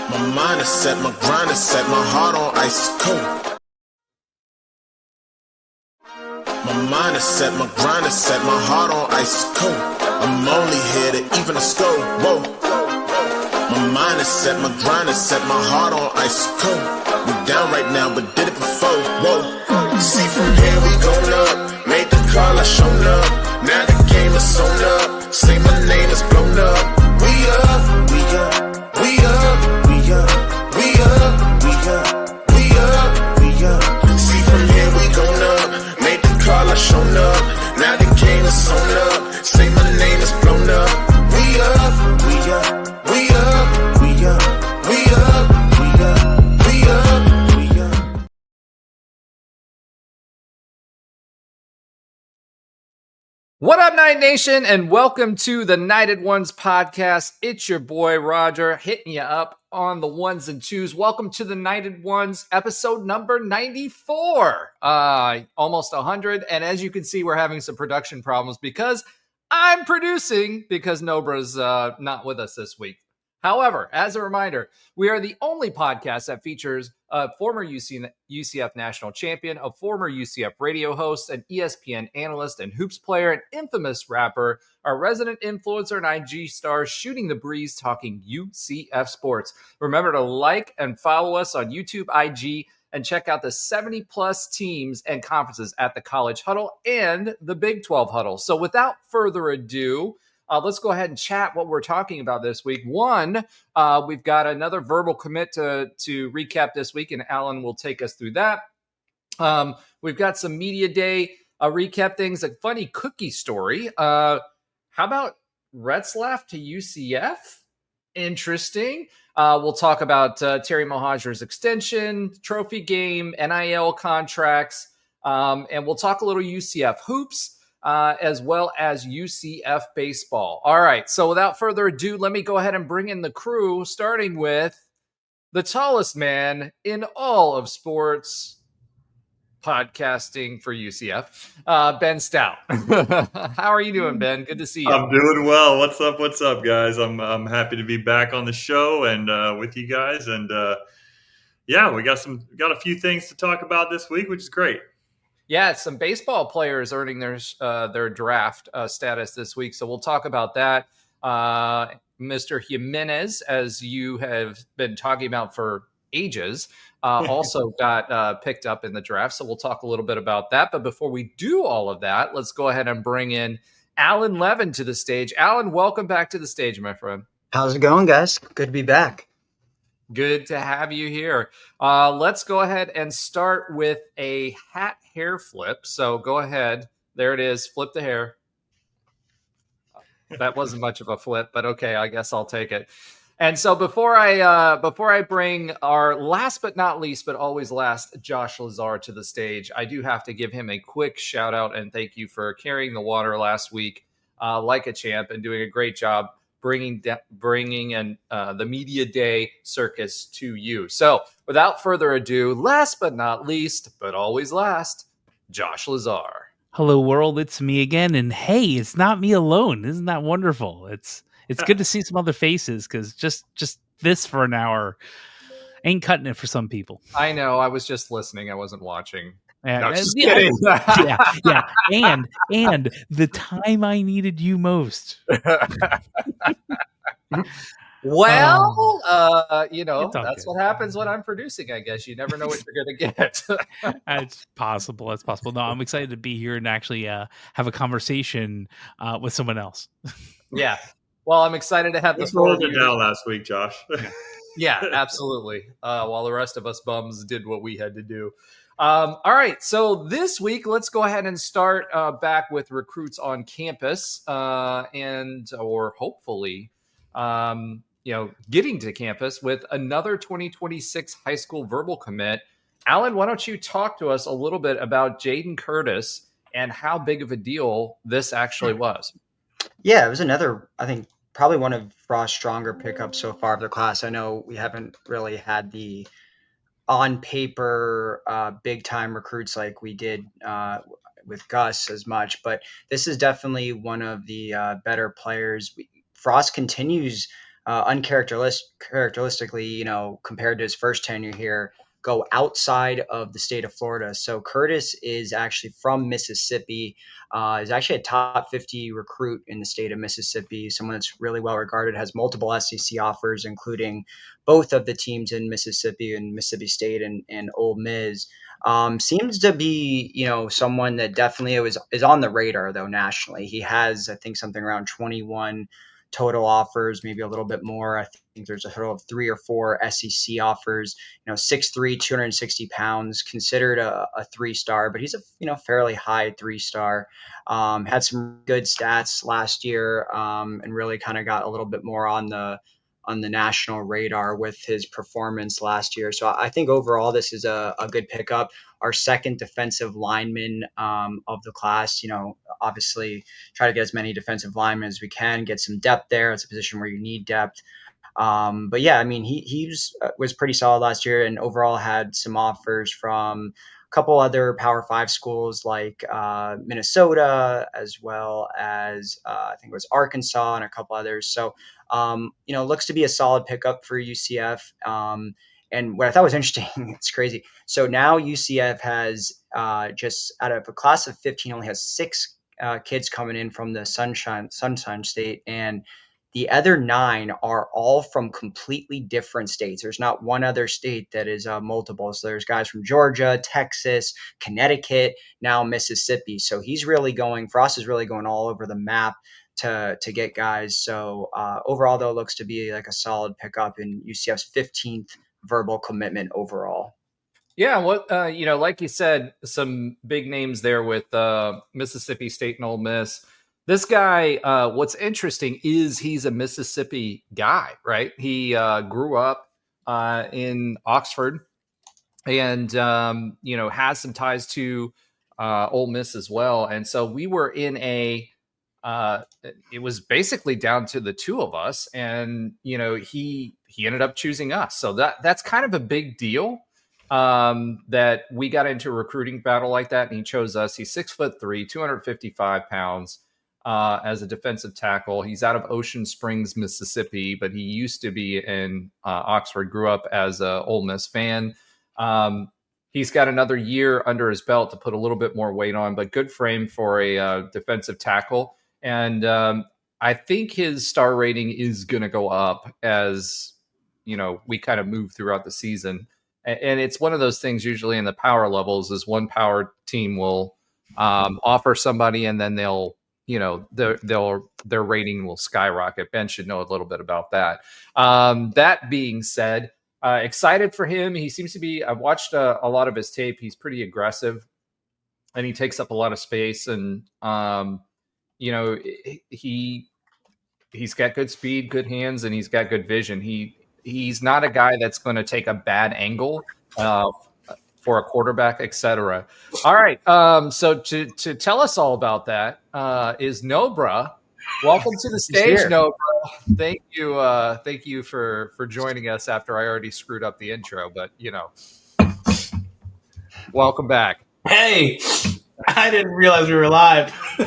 My mind is set, my grind is set, my heart on ice is cold. My mind is set, my grind is set, my heart on ice is cold. I'm only here to even a score, whoa. My mind is set, my grind is set, my heart on ice is cold. We down right now, but did it before, whoa. See from here we going up, made the call, I shown up. Now the game is sewn up, say my name is blown up. We up, we up, we up, we up, we up, we up, we up, we up. See from here we going up, made the call, I shown up. Now the game is sewn up, say my name is blown up. We up, we up, we up, we up, we up, we up, we up, we up. What up, Night Nation, and welcome to the Knighted Ones podcast. It's your boy Roger hitting you up on the ones and twos. Welcome to the Knighted Ones, episode number 94. Almost 100, and as you can see, we're having some production problems because I'm producing because Nobra's not with us this week. However, as a reminder, we are the only podcast that features a former UCF national champion, a former UCF radio host, an ESPN analyst and hoops player, an infamous rapper, our resident influencer and IG star shooting the breeze talking UCF sports. Remember to like and follow us on YouTube, IG, and check out the 70-plus teams and conferences at the College Huddle and the Big 12 Huddle. So without further ado, let's go ahead and chat what we're talking about this week. One, we've got another verbal commit to recap this week, and Alan will take us through that. We've got some media day recap things, a funny cookie story. How about Retzlaff to UCF? Interesting. We'll talk about Terry Mohajir's extension, trophy game, NIL contracts, and we'll talk a little UCF hoops. As well as UCF baseball. All right, so without further ado, let me go ahead and bring in the crew, starting with the tallest man in all of sports podcasting for UCF, Ben Stout. How are you doing, Ben? Good to see you. I'm doing well. What's up, guys? I'm happy to be back on the show and with you guys. And yeah, we got a few things to talk about this week, which is great. Yeah, some baseball players earning their draft status this week. So we'll talk about that. Mr. Jimenez, as you have been talking about for ages, also got picked up in the draft. So we'll talk a little bit about that. But before we do all of that, let's go ahead and bring in Alan Levin to the stage. Alan, welcome back to the stage, my friend. How's it going, guys? Good to be back. Good to have you here. Let's go ahead and start with a hat hair flip. So go ahead. There it is. Flip the hair. That wasn't much of a flip, but okay, I guess I'll take it. And so before I bring our last but not least, but always last, Josh Lazar to the stage, I do have to give him a quick shout out and thank you for carrying the water last week like a champ and doing a great job bringing in the media day circus to you. So without further ado, last but not least, but always last, Josh Lazar. Hello world, it's me again. And hey, it's not me alone. Isn't that wonderful? It's good to see some other faces because just this for an hour ain't cutting it for some people. I know. I was just listening. I wasn't watching. No, just kidding. yeah. And the time I needed you most. Well, It's all that's good. what happens when I'm producing, I guess. You never know what you're going to get. It's possible. It's possible. No, I'm excited to be here and actually have a conversation with someone else. Yeah. Well, I'm excited to have the Let's roll it down last week, Josh. Yeah, absolutely. While the rest of us bums did what we had to do. All right. So this week, let's go ahead and start back with recruits on campus or hopefully, getting to campus with another 2026 high school verbal commit. Alan, why don't you talk to us a little bit about Jaden Curtis and how big of a deal this actually was? Yeah, it was another, I think, probably one of Frost's stronger pickups so far of the class. I know we haven't really had the on paper big time recruits like we did with Gus as much, but this is definitely one of the better players. Frost continues uncharacteristically, compared to his first tenure here, go outside of the state of Florida. So Curtis is actually from Mississippi. Is actually a top 50 recruit in the state of Mississippi. Someone that's really well regarded, has multiple SEC offers, including both of the teams in Mississippi and Mississippi State and Ole Miss. Seems to be, someone that definitely is on the radar though nationally. He has, I think, something around 21 total offers, maybe a little bit more. I think there's a total of 3 or 4 SEC offers. 6'3", 260 pounds, considered a 3-star, but he's a fairly high 3-star. Had some good stats last year, and really kind of got a little bit more on the national radar with his performance last year. So I think overall this is a good pickup. Our second defensive lineman of the class, obviously try to get as many defensive linemen as we can, get some depth there. It's a position where you need depth. But yeah, I mean, he was pretty solid last year and overall had some offers from a couple other Power 5 schools like Minnesota, as well as I think it was Arkansas and a couple others. So, looks to be a solid pickup for UCF. And what I thought was interesting, it's crazy. So now UCF has just out of a class of 15, only has 6 kids coming in from the Sunshine State, and the other 9 are all from completely different states. There's not one other state that is multiple. So there's guys from Georgia, Texas, Connecticut, now Mississippi. So Frost is really going all over the map to get guys. So overall, though, it looks to be like a solid pickup in UCF's 15th verbal commitment overall. Yeah, like you said, some big names there with Mississippi State and Ole Miss. This guy, what's interesting is he's a Mississippi guy, right? He grew up in Oxford and, has some ties to Ole Miss as well. And so we were in it was basically down to the 2 of us, and he ended up choosing us. So that's kind of a big deal, that we got into a recruiting battle like that, and he chose us. He's 6'3", 255 pounds, as a defensive tackle. He's out of Ocean Springs, Mississippi, but he used to be in Oxford. Grew up as a Ole Miss fan. He's got another year under his belt to put a little bit more weight on, but good frame for a defensive tackle. And I think his star rating is going to go up as, we kind of move throughout the season. And it's one of those things usually in the power levels is one power team will offer somebody and then they'll, their rating will skyrocket. Ben should know a little bit about that. That being said, excited for him. He seems to be, I've watched a lot of his tape. He's pretty aggressive and he takes up a lot of space, and he's got good speed, good hands, and he's got good vision. He's not a guy that's going to take a bad angle for a quarterback, etc. All right. So to tell us all about that is Nobra. Welcome to the stage, Nobra. Thank you for joining us after I already screwed up the intro, but welcome back. Hey, I didn't realize we were live. We're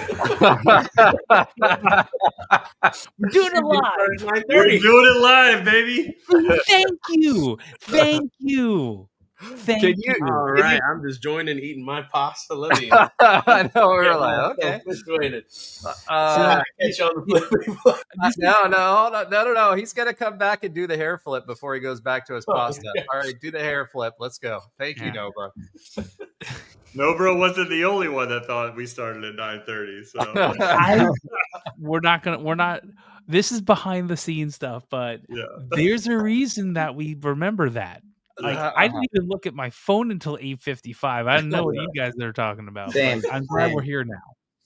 doing it live. We're doing it live, baby. Thank you. Thank you. Thank you. All right, I'm just joining, eating my pasta. Let me. I know, we were like, okay. Persuaded. Catch you on the flip. No, hold on. No. He's gonna come back and do the hair flip before he goes back to his pasta. Okay. All right, do the hair flip. Let's go. Thank you, Nobra. Nobra wasn't the only one that thought we started at 9:30. So we're not. This is behind the scenes stuff, but there's a reason that we remember that. Like I didn't even look at my phone until 8:55. I don't know what you guys are talking about. I'm glad we're here now.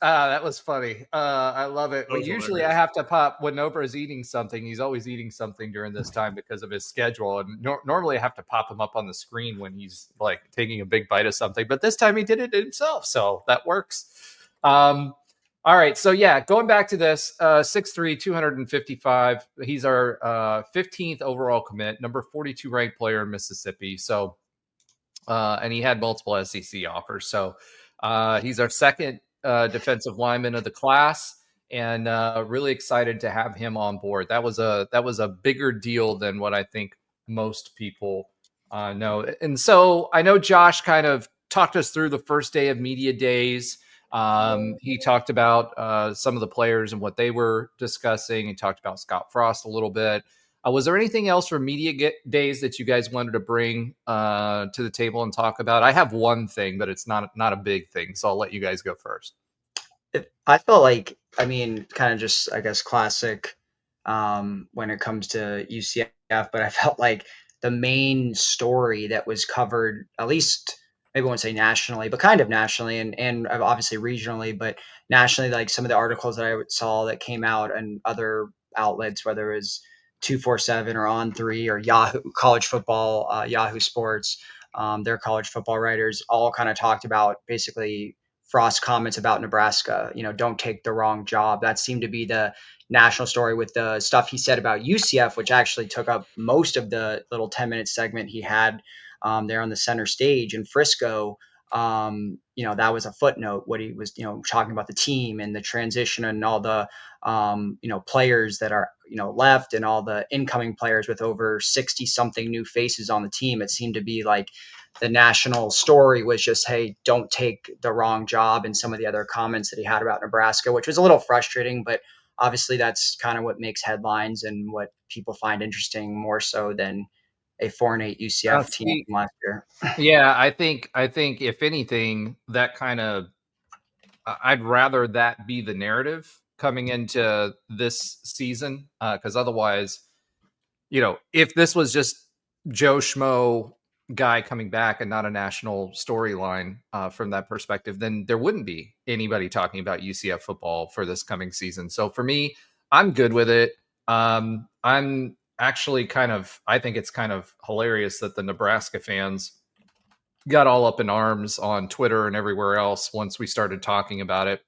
That was funny. I love it. But usually I have to pop when Nobra is eating something. He's always eating something during this time because of his schedule. And normally I have to pop him up on the screen when he's like taking a big bite of something. But this time he did it himself. So that works. All right. So going back to this, 6'3", 255. He's our 15th overall commit, number 42 ranked player in Mississippi. So, and he had multiple SEC offers. So he's our second defensive lineman of the class. and really excited to have him on board. That was a bigger deal than what I think most people know. And so I know Josh kind of talked us through the first day of media days. He talked about some of the players and what they were discussing. He talked about Scott Frost a little bit. Was there anything else from media days that you guys wanted to bring to the table and talk about? I have one thing, but it's not a big thing, so I'll let you guys go first. I felt like, I mean, kind of just, I guess, classic when it comes to UCF, but I felt like the main story that was covered, at least maybe I won't say nationally, but kind of nationally and obviously regionally, but nationally, like some of the articles that I saw that came out and other outlets, whether it was 247 or On3 or Yahoo College Football, Yahoo Sports, their college football writers all kind of talked about basically Frost's comments about Nebraska, don't take the wrong job. That seemed to be the national story with the stuff he said about UCF, which actually took up most of the little 10-minute segment he had there on the center stage in Frisco. That was a footnote, what he was, talking about the team and the transition and all the, players that are, left and all the incoming players with over 60 something new faces on the team. It seemed to be like the national story was just, hey, don't take the wrong job, and some of the other comments that he had about Nebraska, which was a little frustrating, but obviously that's kind of what makes headlines and what people find interesting more so than a 4-8 UCF team last year. Yeah, I think if anything, that kind of I'd rather that be the narrative coming into this season, because otherwise, if this was just Joe Schmo guy coming back and not a national storyline from that perspective, then there wouldn't be anybody talking about UCF football for this coming season. So for me, I'm good with it. I'm actually I think it's kind of hilarious that the Nebraska fans got all up in arms on Twitter and everywhere else once we started talking about it.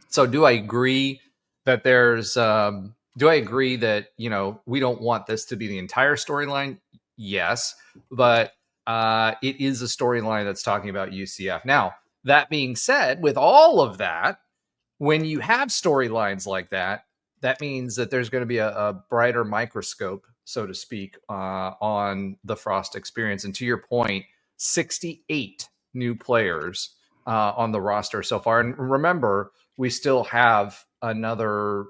So do I agree that do I agree that, we don't want this to be the entire storyline? Yes, but it is a storyline that's talking about UCF. Now, that being said, with all of that, when you have storylines like that, that means that there's going to be a brighter microscope, so to speak, on the Frost experience. And to your point, 68 new players on the roster so far. And remember, we still have another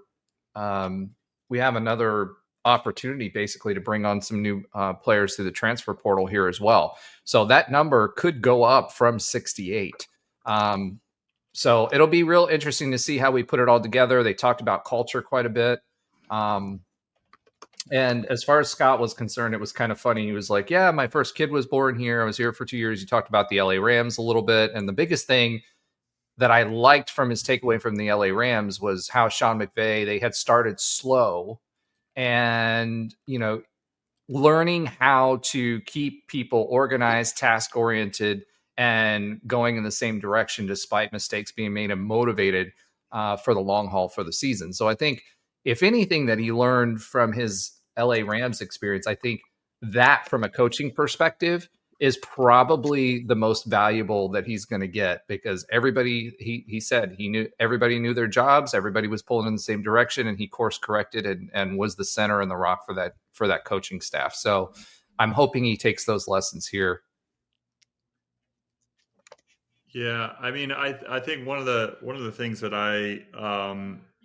opportunity basically to bring on some new players through the transfer portal here as well. So that number could go up from 68. So it'll be real interesting to see how we put it all together. They talked about culture quite a bit. And as far as Scott was concerned, it was kind of funny. He was like, yeah, my first kid was born here. I was here for 2 years. He talked about the LA Rams a little bit. And the biggest thing that I liked from his takeaway from the LA Rams was how Sean McVay, they had started slow and, learning how to keep people organized, task oriented, and going in the same direction despite mistakes being made and motivated for the long haul for the season. So I think if anything that he learned from his LA Rams experience, I think that from a coaching perspective is probably the most valuable that he's going to get, because everybody, he said everybody knew their jobs. Everybody was pulling in the same direction, and he course corrected and was the center and the rock for that coaching staff. So I'm hoping he takes those lessons here. Yeah, I mean, I think one of the things that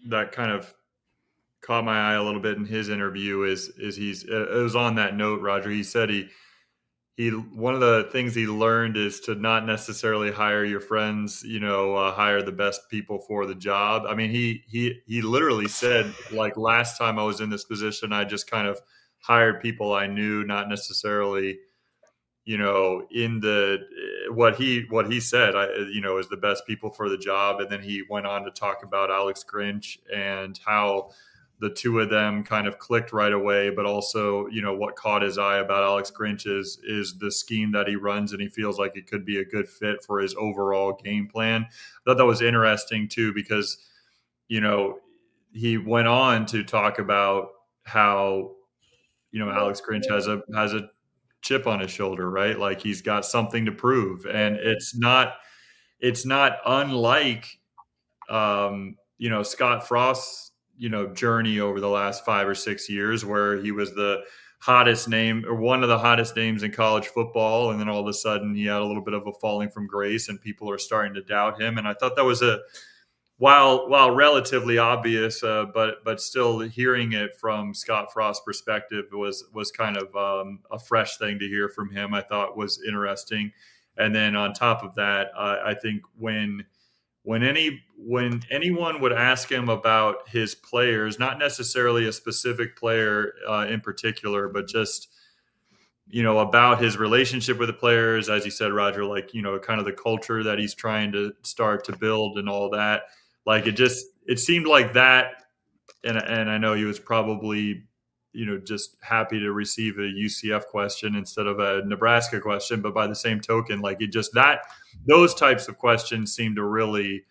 that kind of caught my eye a little bit in his interview is it was on that note, Roger. He said he one of the things he learned is to not necessarily hire your friends, hire the best people for the job. I mean, he literally said, like, last time I was in this position, I just kind of hired people I knew, not necessarily, in what he said, is the best people for the job. And then he went on to talk about Alex Grinch and how the two of them kind of clicked right away, but also, what caught his eye about Alex Grinch is the scheme that he runs, and he feels like it could be a good fit for his overall game plan. I thought that was interesting too, because, he went on to talk about how, Alex Grinch has a chip on his shoulder, right? Like, he's got something to prove, and it's not unlike, Scott Frost's, journey over the last 5 or 6 years, where he was the hottest name or one of the hottest names in college football. And then all of a sudden he had a little bit of a falling from grace and people are starting to doubt him. And I thought that was while relatively obvious, but still hearing it from Scott Frost's perspective was kind of a fresh thing to hear from him. I thought was interesting. And then on top of that, I think when anyone would ask him about his players, not necessarily a specific player in particular, but just about his relationship with the players, as you said, Roger, like kind of the culture that he's trying to start to build and all that. Like it seemed like that, and I know he was probably just happy to receive a UCF question instead of a Nebraska question, but by the same token, like those types of questions seem to really,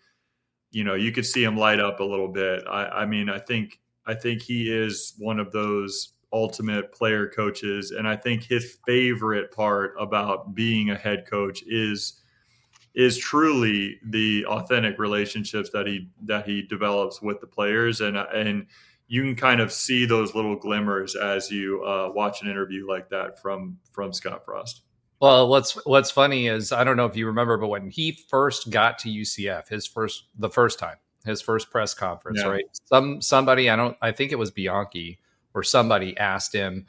you could see him light up a little bit. I mean, I think he is one of those ultimate player coaches, and I think his favorite part about being a head coach is truly the authentic relationships that he develops with the players, and you can kind of see those little glimmers as you watch an interview like that from Scott Frost. Well, what's funny is, I don't know if you remember, but when he first got to UCF, his first press conference, Yeah. right? Somebody, I think it was Bianchi, or somebody asked him,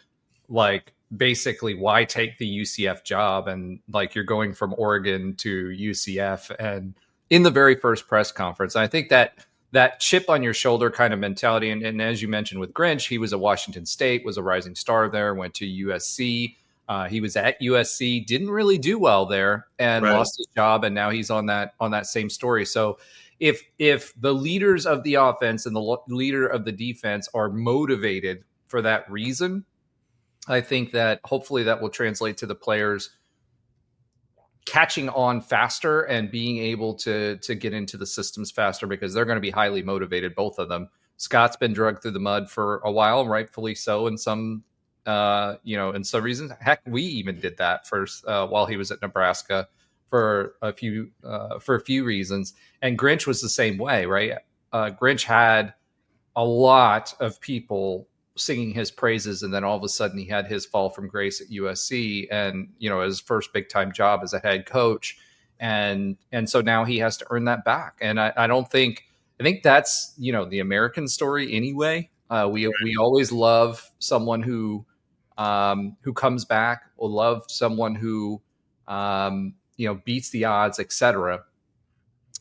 like, basically, why take the UCF job? And like, you're going from Oregon to UCF, and in the very first press conference, I think that chip on your shoulder kind of mentality. And as you mentioned with Grinch, he was at Washington State, was a rising star there, went to USC. He was at USC, didn't really do well there, and Right. lost his job. And now he's on that same story. So if the leaders of the offense and the leader of the defense are motivated for that reason, I think that hopefully that will translate to the players catching on faster and being able to get into the systems faster, because they're going to be highly motivated, both of them. Scott's been dragged through the mud for a while, rightfully so, in some in some reasons. Heck, we even did that first while he was at Nebraska for a few reasons. And Grinch was the same way, right? Grinch had a lot of people singing his praises, and then all of a sudden he had his fall from grace at USC, and his first big time job as a head coach, and so now he has to earn that back. And I think that's the American story anyway. We always love someone who comes back. We'll love someone who beats the odds, etc.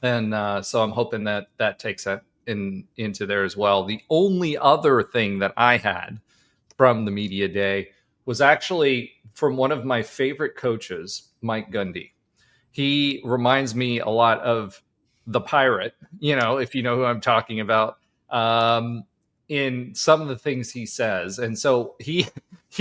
And so I'm hoping that takes that into there as well. The only other thing that I had from the media day was actually from one of my favorite coaches, Mike Gundy. He reminds me a lot of the Pirate, if you know who I'm talking about, in some of the things he says. And so he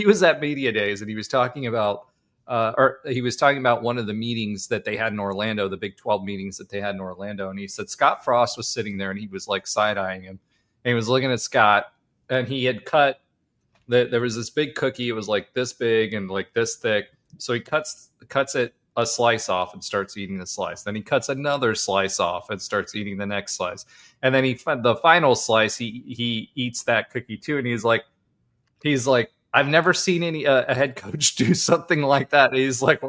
was at media days, and he was talking about one of the meetings that they had in Orlando, the Big 12 meetings that they had in Orlando. And he said Scott Frost was sitting there, and he was like side-eyeing him, and he was looking at Scott, and he had cut there was this big cookie. It was like this big and like this thick. So he cuts it a slice off and starts eating the slice. Then he cuts another slice off and starts eating the next slice. And then the final slice, he eats that cookie too. And he's like, I've never seen a head coach do something like that. He's like,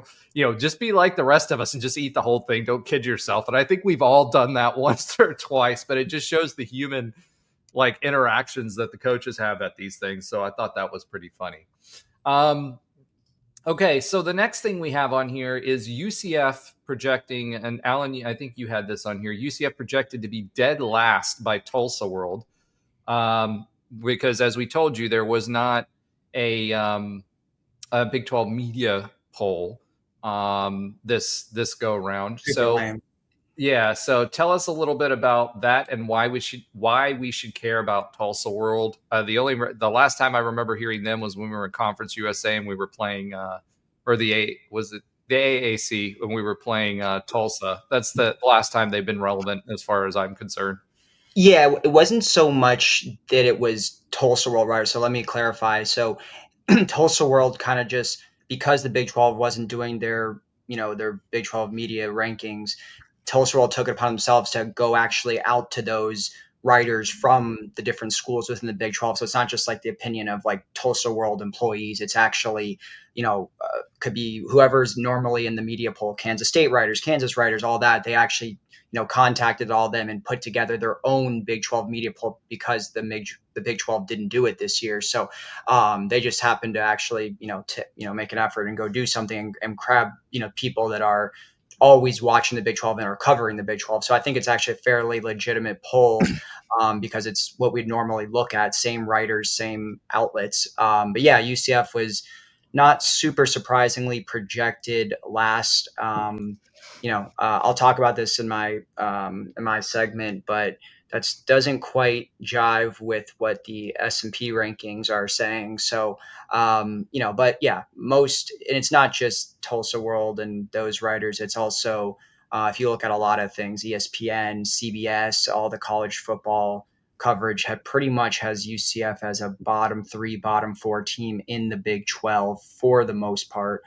just be like the rest of us and just eat the whole thing. Don't kid yourself. And I think we've all done that once or twice, but it just shows the human interactions that the coaches have at these things. So I thought that was pretty funny. Okay, so the next thing we have on here is UCF projecting, and Alan, I think you had this on here, UCF projected to be dead last by Tulsa World, because as we told you, there was not a Big 12 media poll this go around. So tell us a little bit about that and why we should care about Tulsa World. The last time I remember hearing them was when we were in Conference USA and we were playing the AAC when we were playing Tulsa. That's the last time they've been relevant as far as I'm concerned. Yeah, it wasn't so much that it was Tulsa World, right? So let me clarify. So Tulsa World kind of just, because the Big 12 wasn't doing their Big 12 media rankings, Tulsa World took it upon themselves to go actually out to those writers from the different schools within the Big 12. So it's not just like the opinion of like Tulsa World employees. It's actually, could be whoever's normally in the media poll, Kansas State writers, Kansas writers, all that. They actually, contacted all of them and put together their own Big 12 media poll because the Big 12 didn't do it this year. So they just happened to actually, make an effort and go do something and grab, people that are always watching the Big 12 and are covering the Big 12. So I think it's actually a fairly legitimate poll because it's what we'd normally look at, same writers, same outlets. But yeah, UCF was not super surprisingly projected last. I'll talk about this in my segment, but that doesn't quite jive with what the S&P rankings are saying. So, but yeah, and it's not just Tulsa World and those writers. It's also, if you look at a lot of things, ESPN, CBS, all the college football coverage pretty much has UCF as a bottom 3, bottom 4 team in the Big 12 for the most part.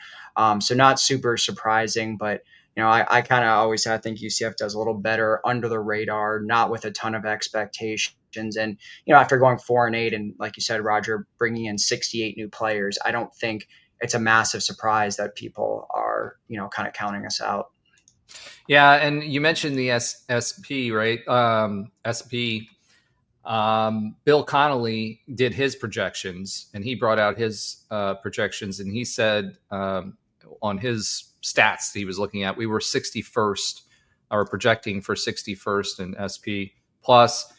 So not super surprising, but I kind of always say I think UCF does a little better under the radar, not with a ton of expectations. And, after going 4-8 and like you said, Roger, bringing in 68 new players, I don't think it's a massive surprise that people are, kind of counting us out. Yeah. And you mentioned the SP, right? SP. Bill Connolly did his projections and he brought out his projections and he said on his stats that he was looking at, we were 61st or projecting for 61st in SP plus.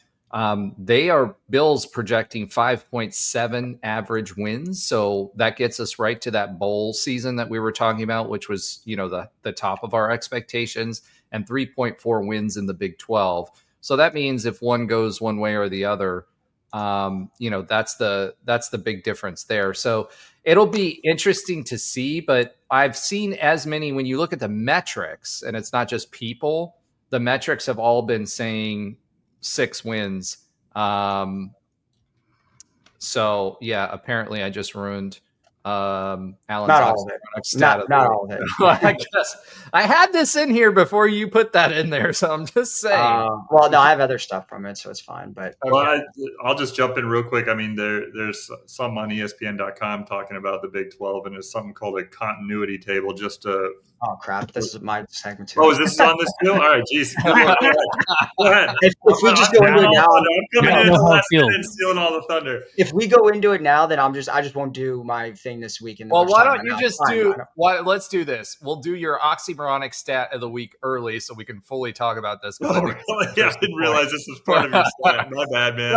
Bill's projecting 5.7 average wins. So that gets us right to that bowl season that we were talking about, which was, the top of our expectations, and 3.4 wins in the Big 12. So that means if one goes one way or the other, that's the big difference there. So it'll be interesting to see, but I've seen as many, when you look at the metrics, and it's not just people, the metrics have all been saying 6 wins. So yeah, apparently I just ruined Alan's not all of it. Not all of it. I guess I had this in here before you put that in there, so I'm just saying. Well, no, I have other stuff from it, so it's fine. But well, I'll just jump in real quick. I mean, there's some on ESPN.com talking about the Big 12, and there's something called a continuity table. Just to oh crap, this is my segment too. Oh, is this on this too? All right, geez. Go ahead. If we just go into it now, I'm coming in last minute and stealing all the thunder. If we go into it now, then I just won't do my thing this week. Well, why don't you just do? Let's do this. We'll do your oxymoronic stat of the week early, so we can fully talk about this. Oh, really? Yeah, I didn't realize this was part of your stat. My bad, man.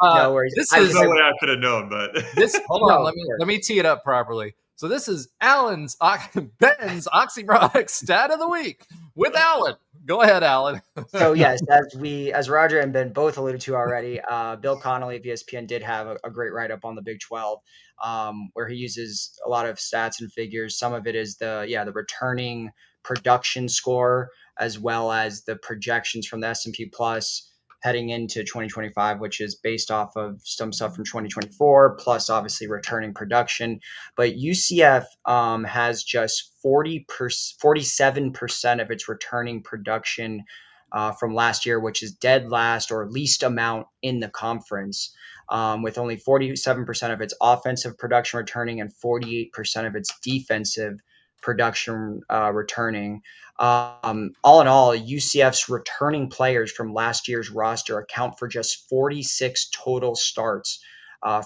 No worries. There's no way I could have known, but hold on. Let me tee it up properly. So this is Ben's oxymoronic stat of the week with Alan. Go ahead, Alan. So yes, as Roger and Ben both alluded to already, Bill Connolly of ESPN did have a great write-up on the Big 12, where he uses a lot of stats and figures. Some of it is the returning production score, as well as the projections from the S&P Plus heading into 2025, which is based off of some stuff from 2024, plus obviously returning production. But UCF has just 47% of its returning production from last year, which is dead last or least amount in the conference, with only 47% of its offensive production returning and 48% of its defensive production returning. All in all, UCF's returning players from last year's roster account for just 46 total starts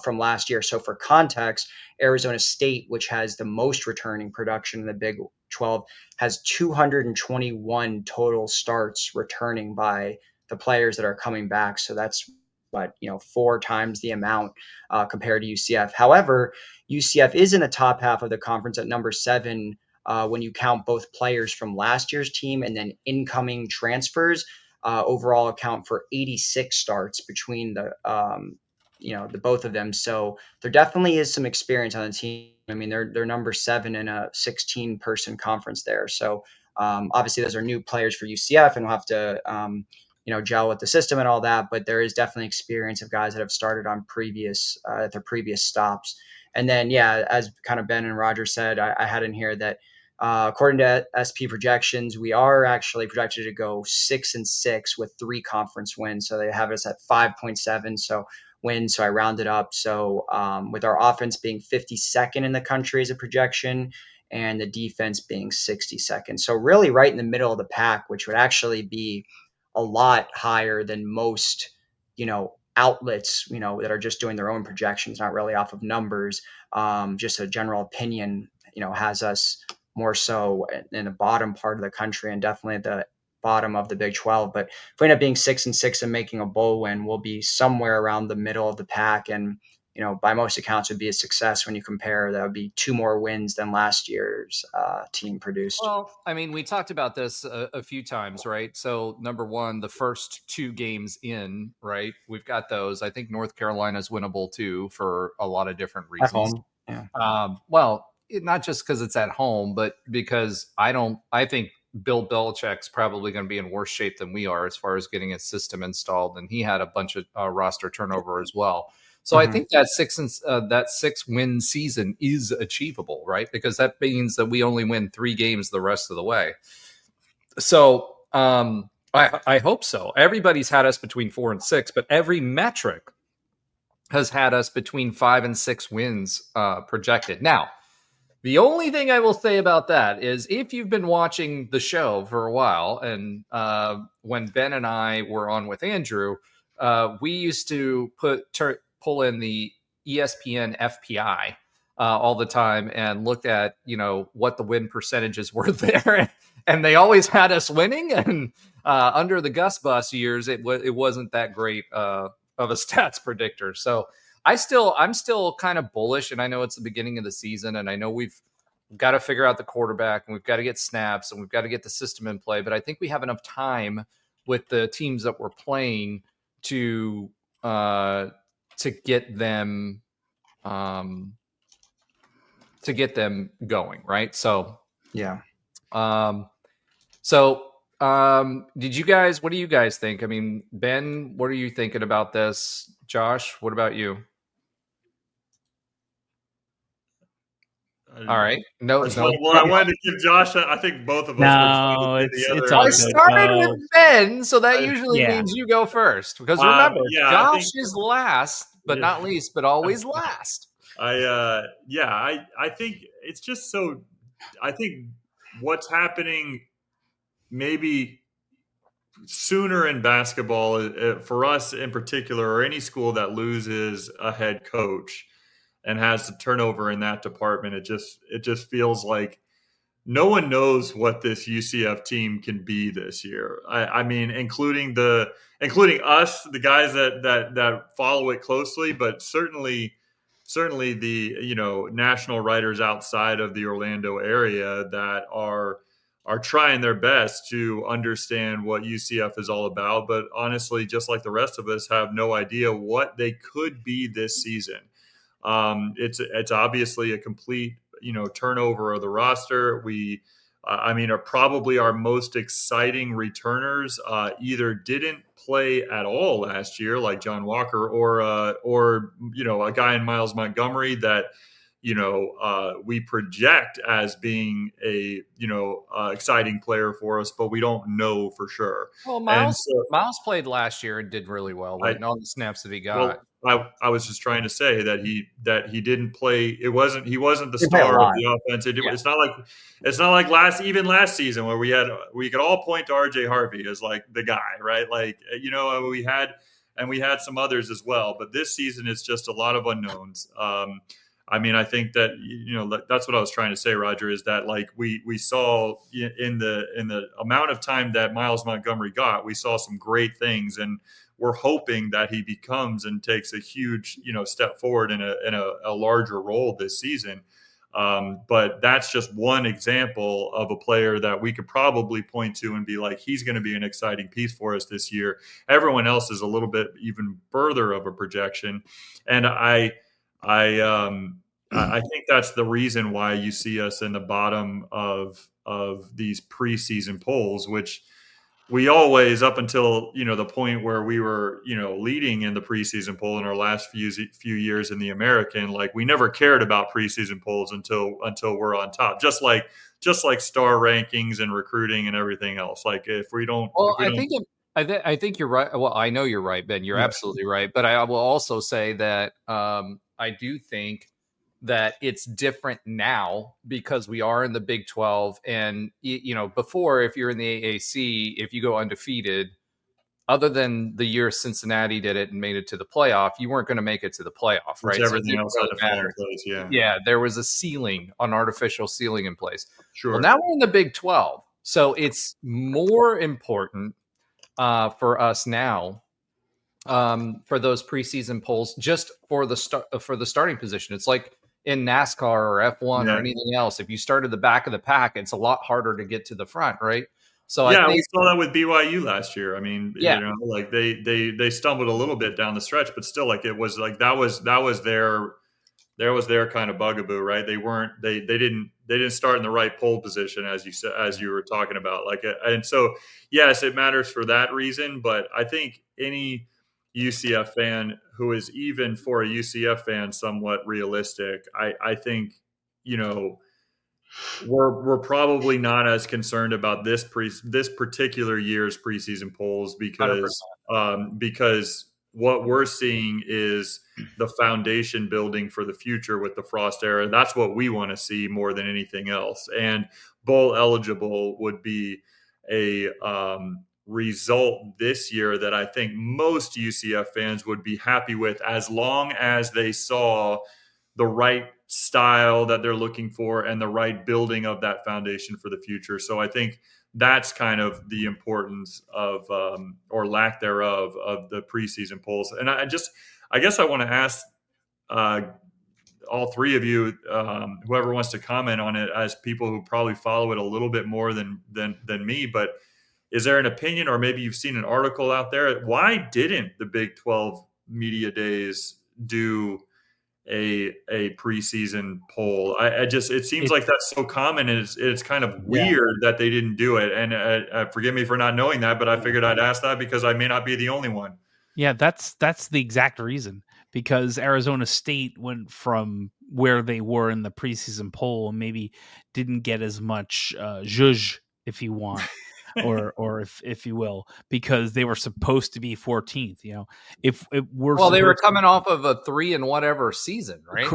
from last year. So for context, Arizona State, which has the most returning production in the Big 12, has 221 total starts returning by the players that are coming back. So that's 4 times the amount compared to UCF. However, UCF is in the top half of the conference at number 7 when you count both players from last year's team and then incoming transfers. Overall account for 86 starts between the both of them. So there definitely is some experience on the team. I mean, they're number 7 in a 16-person conference there. So obviously those are new players for UCF, and we'll have to gel with the system and all that. But there is definitely experience of guys that have started on their previous stops. And then, as kind of Ben and Roger said, I had in here that According to SP projections, we are actually projected to go 6-6 with 3 conference wins. So they have us at 5.7 wins. So I rounded up. So with our offense being 52nd in the country as a projection, and the defense being 62nd. So really right in the middle of the pack, which would actually be a lot higher than most, outlets, that are just doing their own projections, not really off of numbers. Just a general opinion, has us more so in the bottom part of the country and definitely at the bottom of the Big 12. But if we end up being 6-6 and making a bowl win, we'll be somewhere around the middle of the pack. And, by most accounts would be a success when you compare. That would be 2 more wins than last year's team produced. Well, I mean, we talked about this a few times, right? So number one, the first 2 games in, right? We've got those. I think North Carolina's winnable too for a lot of different reasons. At home. Yeah. Not just because it's at home, but because I think Bill Belichick's probably going to be in worse shape than we are as far as getting his system installed. And he had a bunch of roster turnover as well. So I think that 6-win season is achievable, right? Because that means that we only win 3 games the rest of the way. So I hope so. Everybody's had us between 4 and 6, but every metric has had us between 5 and 6 wins projected. Now, the only thing I will say about that is if you've been watching the show for a while, and when Ben and I were on with Andrew, we used to pull in the ESPN FPI all the time and looked at, what the win percentages were there. And they always had us winning. And under the Gus Bus years, it wasn't that great of a stats predictor. So I'm still kind of bullish. And I know it's the beginning of the season, and I know we've got to figure out the quarterback, and we've got to get snaps, and we've got to get the system in play. But I think we have enough time with the teams that we're playing to get them going, right? So yeah. Did you guys? What do you guys think? I mean, Ben, what are you thinking about this? Josh, what about you? All right. No. Well, I wanted to give Josh. I think both of us. No, it's all I good. started with Ben, so that usually means you go first. Because remember, Josh is last, but not least, but always last. I think it's just so. I think what's happening maybe sooner in basketball for us in particular, or any school that loses a head coach and has the turnover in that department, it just feels like no one knows what this UCF team can be this year. I mean, including us, the guys that follow it closely, but certainly the national writers outside of the Orlando area that are trying their best to understand what UCF is all about, but honestly, just like the rest of us, have no idea what they could be this season. It's obviously a complete turnover of the roster. We are probably our most exciting returners either didn't play at all last year, like John Walker, or a guy in Miles Montgomery that we project as being a exciting player for us, but we don't know for sure. Well, Miles played last year and did really well, right? And all the snaps that he got. Well, I was just trying to say that he didn't play. He wasn't the star of the offense. It's not like last season where we could all point to RJ Harvey as like the guy, right? Like we had some others as well, but this season it's just a lot of unknowns. I think that that's what I was trying to say, Roger, is that like we saw in the amount of time that Miles Montgomery got, we saw some great things, and we're hoping that he becomes and takes a huge step forward in a larger role this season. But that's just one example of a player that we could probably point to and be like, he's going to be an exciting piece for us this year. Everyone else is a little bit even further of a projection, and I think that's the reason why you see us in the bottom of these preseason polls, which we always, up until, the point where we were, leading in the preseason poll in our last few years in the American, like we never cared about preseason polls until we're on top. Just like star rankings and recruiting and everything else. Like if we don't, Well, I think you're right. Well, I know you're right, Ben. You're absolutely right. But I will also say that I do think that it's different now because we are in the Big 12. And, before, if you're in the AAC, if you go undefeated, other than the year Cincinnati did it and made it to the playoff, you weren't going to make it to the playoff, right? Everything else had to fall in place. Yeah, there was a ceiling, an artificial ceiling in place. Sure. Well, now we're in the Big 12. So it's more important for us now for those preseason polls, just for the starting position. It's like in NASCAR or F1 or anything else. If you start at the back of the pack, it's a lot harder to get to the front, right? So I think, we saw that with BYU last year. I mean, like they stumbled a little bit down the stretch, but still, like it was like that was their kind of bugaboo, right? They didn't start in the right pole position, as you were talking about. Like, and so yes, it matters for that reason. But I think any UCF fan who is, even for a UCF fan, somewhat realistic, I think, we're probably not as concerned about this particular year's preseason polls because what we're seeing is the foundation building for the future with the Frost era. That's what we want to see more than anything else. And bowl eligible would be a result this year that I think most UCF fans would be happy with, as long as they saw the right style that they're looking for and the right building of that foundation for the future. So I think that's kind of the importance of, or lack thereof, of the preseason polls. And I guess I want to ask all three of you, whoever wants to comment on it, as people who probably follow it a little bit more than me, but is there an opinion, or maybe you've seen an article out there? Why didn't the Big 12 media days do a preseason poll? It seems like that's so common, and it's kind of weird that they didn't do it. And forgive me for not knowing that, but I figured I'd ask that because I may not be the only one. Yeah, that's the exact reason, because Arizona State went from where they were in the preseason poll and maybe didn't get as much zhuzh, if you want. or if you will, because they were supposed to be 14th. If it were, they were coming off of a 3 and whatever season, right?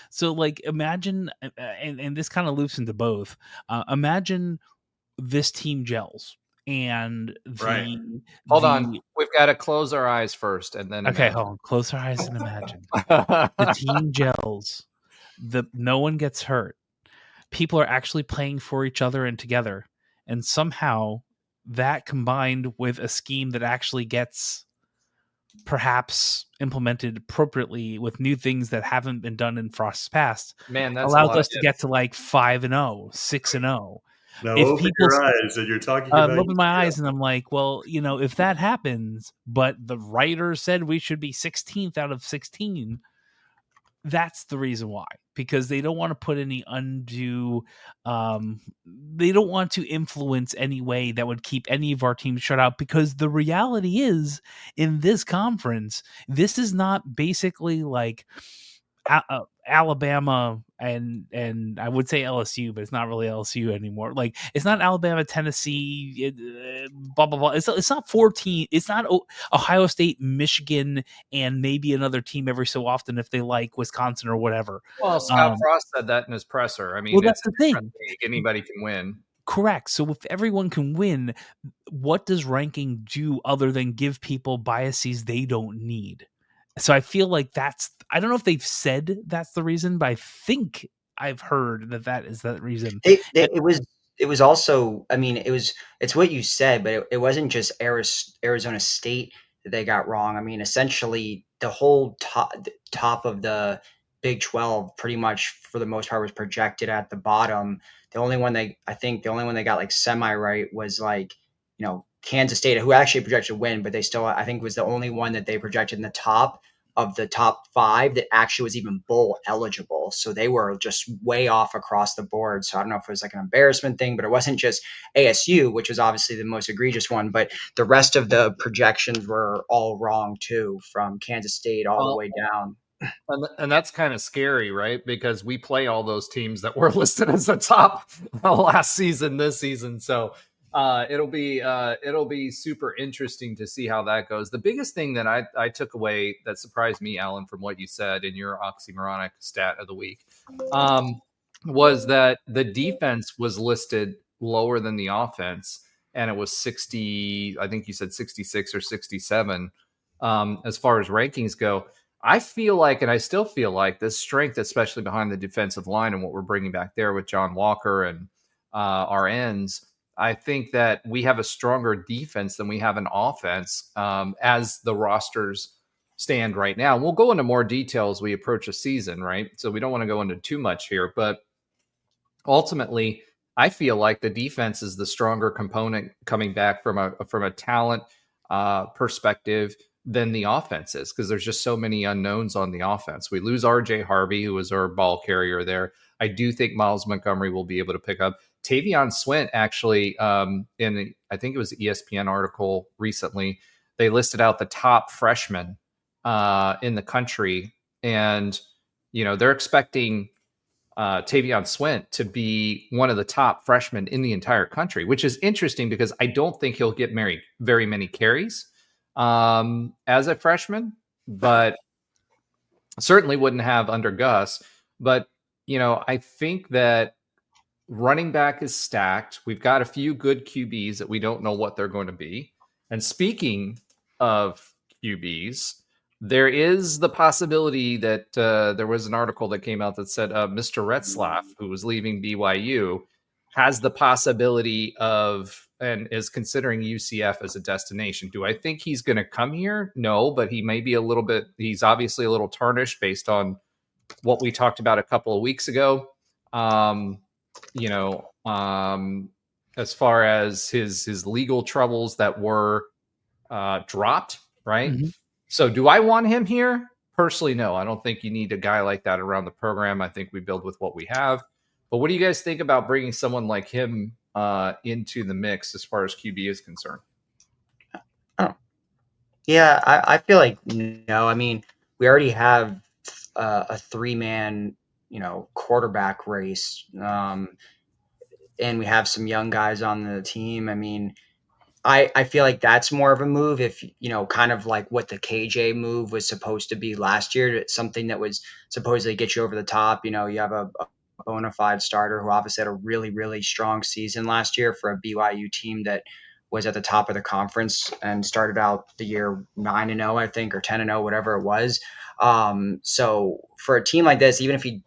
So like imagine, and this kind of loops into both. Imagine this team gels, and hold on, we've got to close our eyes first, and then hold on, close our eyes and imagine the team gels. No one gets hurt. People are actually playing for each other and together. And somehow that, combined with a scheme that actually gets perhaps implemented appropriately with new things that haven't been done in Frost's past, allows us to get to like 5-0, 6-0. Now open your eyes, and you're talking about. I'm opening my eyes, and I'm like, well, if that happens, but the writer said we should be 16th out of 16. That's the reason why, because they don't want to put any undue, they don't want to influence any way that would keep any of our teams shut out, because the reality is, in this conference, this is not basically like Alabama and I would say LSU, but it's not really LSU anymore. Like, it's not Alabama, Tennessee, blah blah blah. It's not 14. It's not Ohio State, Michigan, and maybe another team every so often if they like Wisconsin or whatever. Well, Scott Frost said that in his presser. I mean, that's the thing. Anybody can win. Correct. So if everyone can win, what does ranking do other than give people biases they don't need? So I feel like I don't know if they've said that's the reason, but I think I've heard that is that reason. It was also, I mean, it's what you said, but it wasn't just Arizona State that they got wrong. I mean, essentially the whole top of the Big 12 pretty much for the most part was projected at the bottom. The only one they got like semi right was like, Kansas State, who actually projected to win, but they still, I think, was the only one that they projected in the top of the top 5 that actually was even bowl eligible. So they were just way off across the board. So I don't know if it was like an embarrassment thing, but it wasn't just ASU, which was obviously the most egregious one, but the rest of the projections were all wrong too, from Kansas State all the way down. And that's kind of scary, right? Because we play all those teams that were listed as the top last season, this season. So it'll be super interesting to see how that goes. The biggest thing that I took away that surprised me, Alan, from what you said in your oxymoronic stat of the week, was that the defense was listed lower than the offense, and it was 60. I think you said 66 or 67 as far as rankings go. I feel like, and I still feel like, this strength, especially behind the defensive line and what we're bringing back there with John Walker and our ends, I think that we have a stronger defense than we have an offense as the rosters stand right now. We'll go into more detail as we approach a season, right? So we don't want to go into too much here, but ultimately, I feel like the defense is the stronger component coming back from a talent perspective than the offense is, because there's just so many unknowns on the offense. We lose RJ Harvey, who was our ball carrier there. I do think Miles Montgomery will be able to pick up. Tavion Swint, actually, I think it was an ESPN article recently, they listed out the top freshmen in the country, and they're expecting Tavion Swint to be one of the top freshmen in the entire country, which is interesting because I don't think he'll get very many carries as a freshman, but certainly wouldn't have under Gus. But, I think that running back is stacked. We've got a few good QBs that we don't know what they're going to be. And speaking of QBs, there is the possibility that there was an article that came out that said Mr. Retzlaff, who was leaving BYU, has the possibility of and is considering UCF as a destination. Do I think he's going to come here? No, but he may be he's obviously a little tarnished based on what we talked about a couple of weeks ago. As far as his legal troubles that were dropped, right? Mm-hmm. So do I want him here? Personally, no. I don't think you need a guy like that around the program. I think we build with what we have. But what do you guys think about bringing someone like him into the mix as far as QB is concerned? Yeah, I feel like no. I mean, we already have a 3-man, quarterback race, and we have some young guys on the team. I mean, I feel like that's more of a move if, kind of like what the KJ move was supposed to be last year. It's something that was supposedly get you over the top. You have a bona fide starter who obviously had a really, really strong season last year for a BYU team that was at the top of the conference and started out the year 9-0, I think, or 10-0, whatever it was. So for a team like this, even if he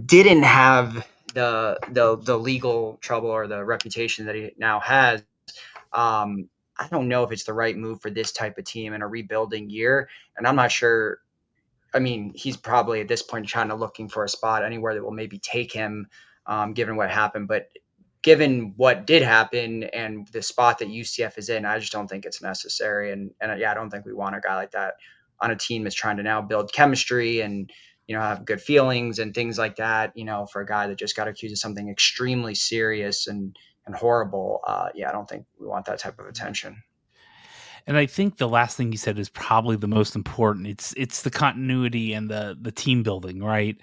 didn't have the legal trouble or the reputation that he now has, I don't know if it's the right move for this type of team in a rebuilding year. And I'm not sure. I mean, he's probably at this point trying to looking for a spot anywhere that will maybe take him, given what happened. But given what did happen and the spot that UCF is in, I just don't think it's necessary. And I don't think we want a guy like that on a team that's trying to now build chemistry and, have good feelings and things like that, for a guy that just got accused of something extremely serious and horrible. I don't think we want that type of attention. And I think the last thing you said is probably the most important. It's the continuity and the team building, right?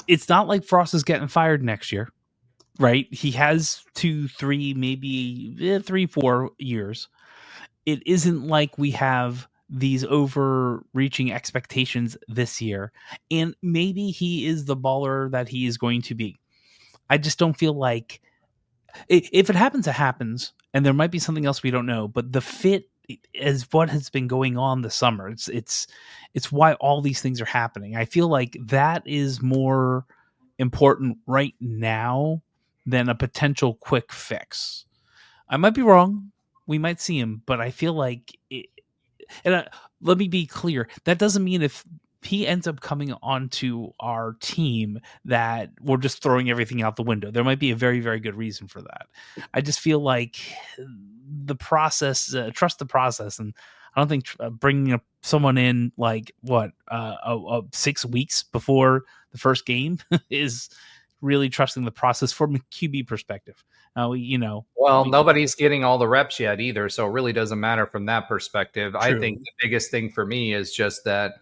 It's not like Frost is getting fired next year, right? He has 2, 3, maybe 3, 4 years. It isn't like we have these overreaching expectations this year. And maybe he is the baller that he is going to be. I just don't feel like if it happens, it happens. And there might be something else we don't know, but the fit is what has been going on this summer. It's why all these things are happening. I feel like that is more important right now than a potential quick fix. I might be wrong. We might see him, but I feel like let me be clear. That doesn't mean if he ends up coming onto our team that we're just throwing everything out the window. There might be a very, very good reason for that. I just feel like the process, trust the process. And I don't think bringing someone in like 6 weeks before the first game is really trusting the process from a QB perspective. Nobody's getting all the reps yet either, so it really doesn't matter from that perspective. True. I think the biggest thing for me is just that,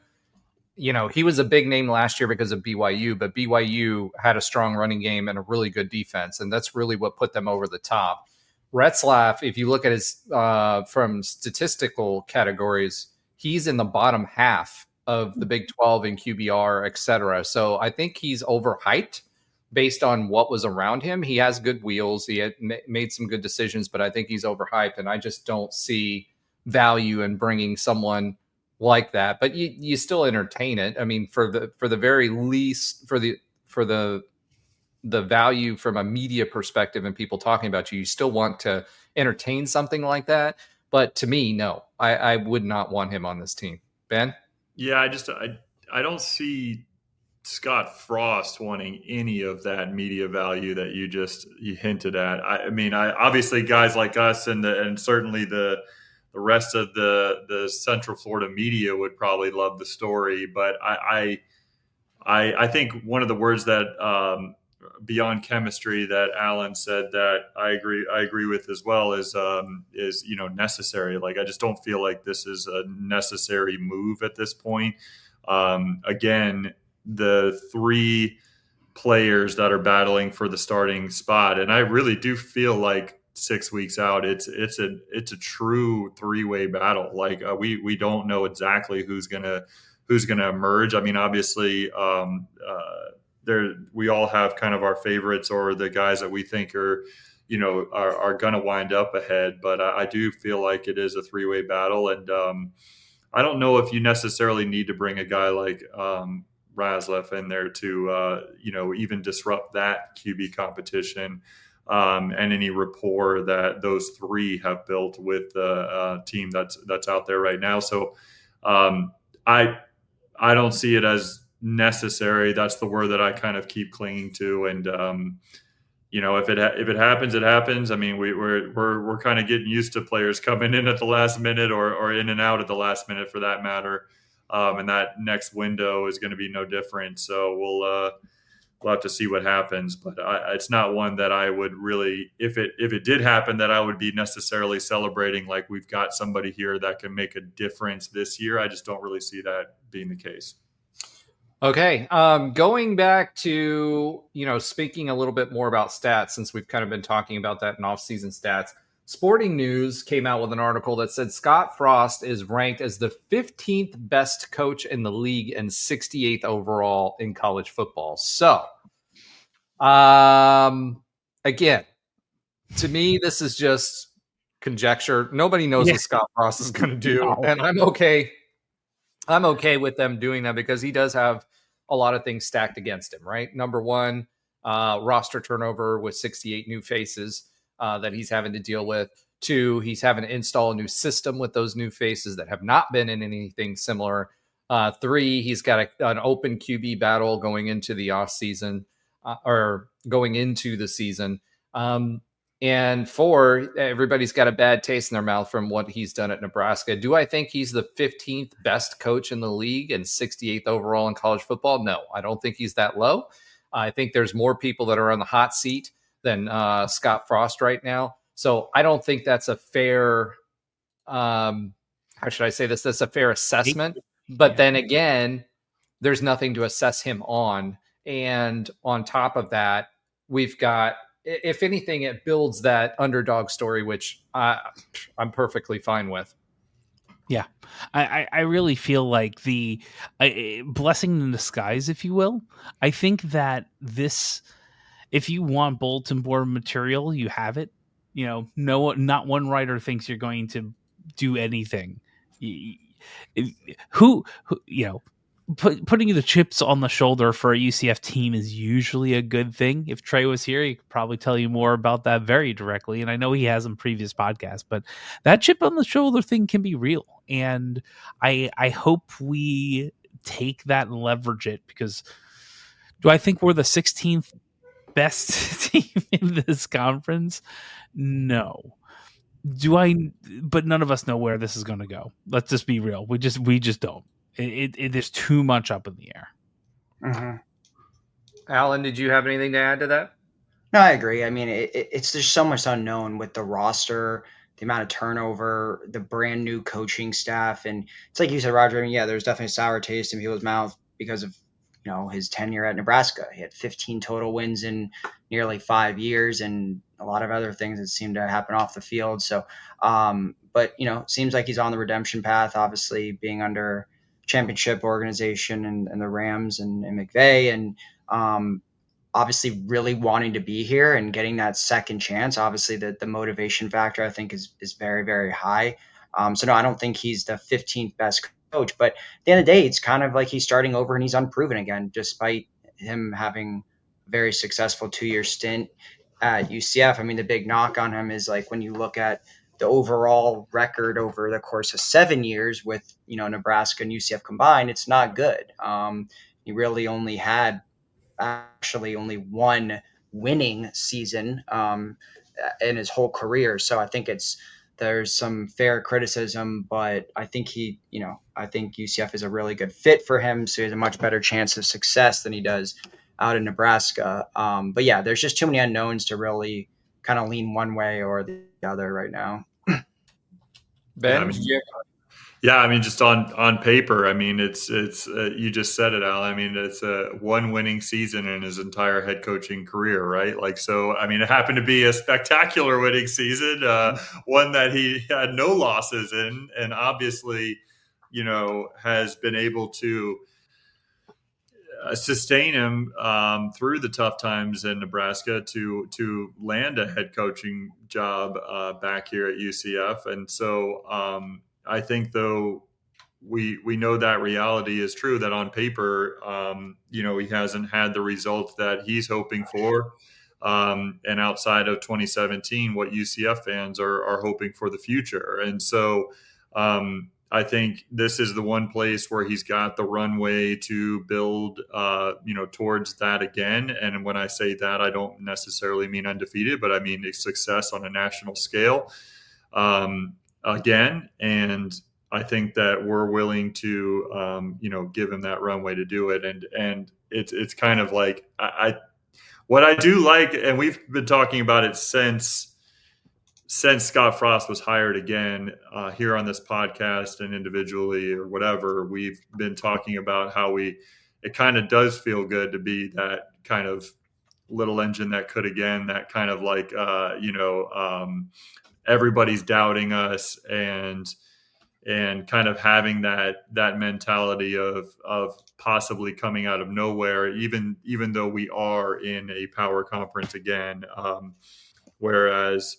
he was a big name last year because of BYU, but BYU had a strong running game and a really good defense, and that's really what put them over the top. Retzlaff, if you look at his from statistical categories, he's in the bottom half of the Big 12 in QBR, et cetera. So I think he's overhyped based on what was around him. He has good wheels. He had made some good decisions, but I think he's overhyped, and I just don't see value in bringing someone like that. But you still entertain it. I mean, for the very least, for the value from a media perspective and people talking about you still want to entertain something like that. But to me, no, I would not want him on this team. Ben? Yeah, I don't see Scott Frost wanting any of that media value that you hinted at. I mean, obviously guys like us and certainly the rest of the Central Florida media would probably love the story, but I think one of the words that beyond chemistry that Alan said that I agree with as well is necessary. Like, I just don't feel like this is a necessary move at this point. Again, the three players that are battling for the starting spot, and I really do feel like 6 weeks out, it's a true three-way battle. Like, we don't know exactly who's gonna emerge. I mean, obviously, we all have kind of our favorites or the guys that we think are going to wind up ahead. But I do feel like it is a three-way battle, and I don't know if you necessarily need to bring a guy like Razlev in there to even disrupt that QB competition and any rapport that those three have built with the team that's out there right now. So I don't see it as necessary. That's the word that I kind of keep clinging to. And if it happens, it happens. I mean, we're kind of getting used to players coming in at the last minute or in and out at the last minute for that matter. And that next window is going to be no different. So we'll have to see what happens. But it's not one that I would really, if it did happen, that I would be necessarily celebrating like we've got somebody here that can make a difference this year. I just don't really see that being the case. Okay. Going back to, speaking a little bit more about stats, since we've kind of been talking about that in off-season stats, Sporting News came out with an article that said Scott Frost is ranked as the 15th best coach in the league and 68th overall in college football. So, again, to me, this is just conjecture. Nobody knows what Scott Frost is going to do, and I'm okay. I'm okay with them doing that because he does have a lot of things stacked against him, right? Number one, roster turnover with 68 new faces that he's having to deal with. Two, he's having to install a new system with those new faces that have not been in anything similar. Three, he's got an open QB battle going into the offseason or going into the season. And four, everybody's got a bad taste in their mouth from what he's done at Nebraska. Do I think he's the 15th best coach in the league and 68th overall in college football? No, I don't think he's that low. I think there's more people that are on the hot seat than Scott Frost right now. So I don't think that's a fair, how should I say this? That's a fair assessment. But then again, there's nothing to assess him on. And on top of that, we've got, if anything, it builds that underdog story, which I'm perfectly fine with. Yeah, I really feel like the blessing in disguise, if you will. I think that this, if you want bulletin board material, you have it. Not one writer thinks you're going to do anything. Putting the chips on the shoulder for a UCF team is usually a good thing. If Trey was here, he could probably tell you more about that very directly. And I know he has in previous podcasts, but that chip on the shoulder thing can be real. And I hope we take that and leverage it, because do I think we're the 16th best team in this conference? No. But none of us know where this is going to go. Let's just be real. We just don't. There's too much up in the air. Mm-hmm. Alan, did you have anything to add to that? No, I agree. I mean, it's there's so much unknown with the roster, the amount of turnover, the brand new coaching staff, and it's like you said, Roger. I mean, yeah, there's definitely a sour taste in people's mouth because of his tenure at Nebraska. He had 15 total wins in nearly 5 years, and a lot of other things that seemed to happen off the field. So, but it seems like he's on the redemption path. Obviously, being under championship organization and the Rams and McVay and obviously really wanting to be here and getting that second chance. Obviously, the motivation factor I think is very, very high. So no, I don't think he's the 15th best coach, but at the end of the day, it's kind of like he's starting over and he's unproven again, despite him having a very successful 2-year stint at UCF. I mean, the big knock on him is like when you look at the overall record over the course of 7 years with Nebraska and UCF combined, it's not good. He really only had actually only one winning season in his whole career. So I think there's some fair criticism, but I think I think UCF is a really good fit for him. So he has a much better chance of success than he does out in Nebraska. But yeah, there's just too many unknowns to really kind of lean one way or the other right now. Ben, I mean, just on paper, I mean, it's you just said it, Al. I mean, it's a one winning season in his entire head coaching career, right? Like, so, I mean, it happened to be a spectacular winning season, one that he had no losses in, and obviously, has been able to sustain him through the tough times in Nebraska to land a head coaching job back here at UCF, and so. I think, though, we know that reality is true, that on paper, he hasn't had the results that he's hoping for. And outside of 2017, what UCF fans are hoping for the future. And so I think this is the one place where he's got the runway to build, towards that again. And when I say that, I don't necessarily mean undefeated, but I mean a success on a national scale. Again, and I think that we're willing to, give him that runway to do it. And it's kind of like what I do like, and we've been talking about it since Scott Frost was hired again here on this podcast and individually or whatever. We've been talking about how it kind of does feel good to be that kind of little engine that could again, that kind of like, everybody's doubting us and kind of having that mentality of possibly coming out of nowhere, even though we are in a power conference again. Whereas,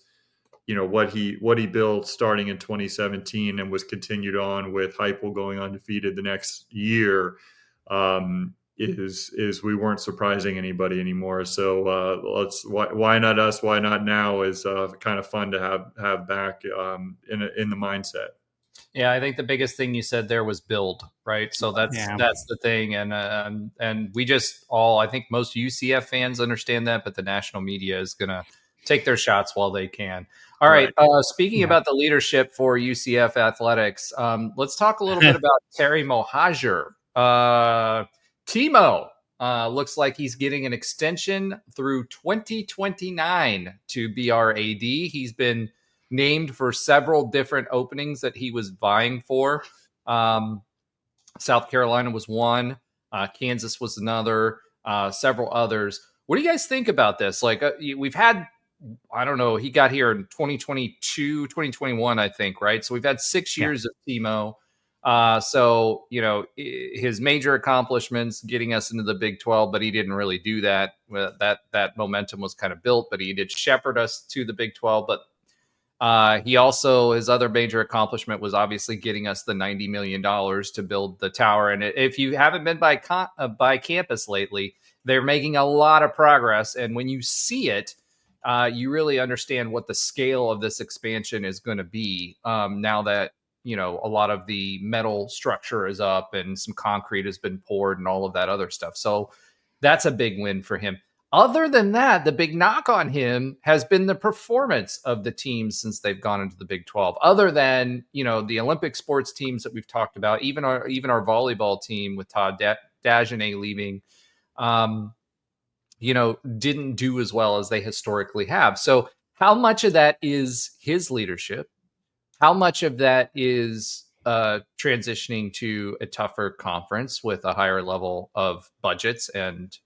what he built starting in 2017 and was continued on with Heupel going undefeated the next year, is we weren't surprising anybody anymore. So why not us? Why not now is kind of fun to have back in the mindset. Yeah, I think the biggest thing you said there was build, right? So that's the thing, and we just I think most UCF fans understand that, but the national media is going to take their shots while they can. All right. Speaking about the leadership for UCF athletics, let's talk a little bit about Terry Mohajir. Timo looks like he's getting an extension through 2029 to be our AD. He's been named for several different openings that he was vying for. South Carolina was one. Kansas was another. Several others. What do you guys think about this? Like we've had, I don't know, he got here in 2022, 2021, I think, right? So we've had 6 years of Timo. So, his major accomplishments getting us into the Big 12, but he didn't really do that. That momentum was kind of built, but he did shepherd us to the Big 12. But he also, his other major accomplishment was obviously getting us the $90 million to build the tower. And if you haven't been by campus lately, they're making a lot of progress. And when you see it, you really understand what the scale of this expansion is going to be now that, a lot of the metal structure is up and some concrete has been poured and all of that other stuff. So that's a big win for him. Other than that, the big knock on him has been the performance of the teams since they've gone into the Big 12. Other than, the Olympic sports teams that we've talked about, even our volleyball team with Todd Dagenet leaving, didn't do as well as they historically have. So how much of that is his leadership? How much of that is transitioning to a tougher conference with a higher level of budgets and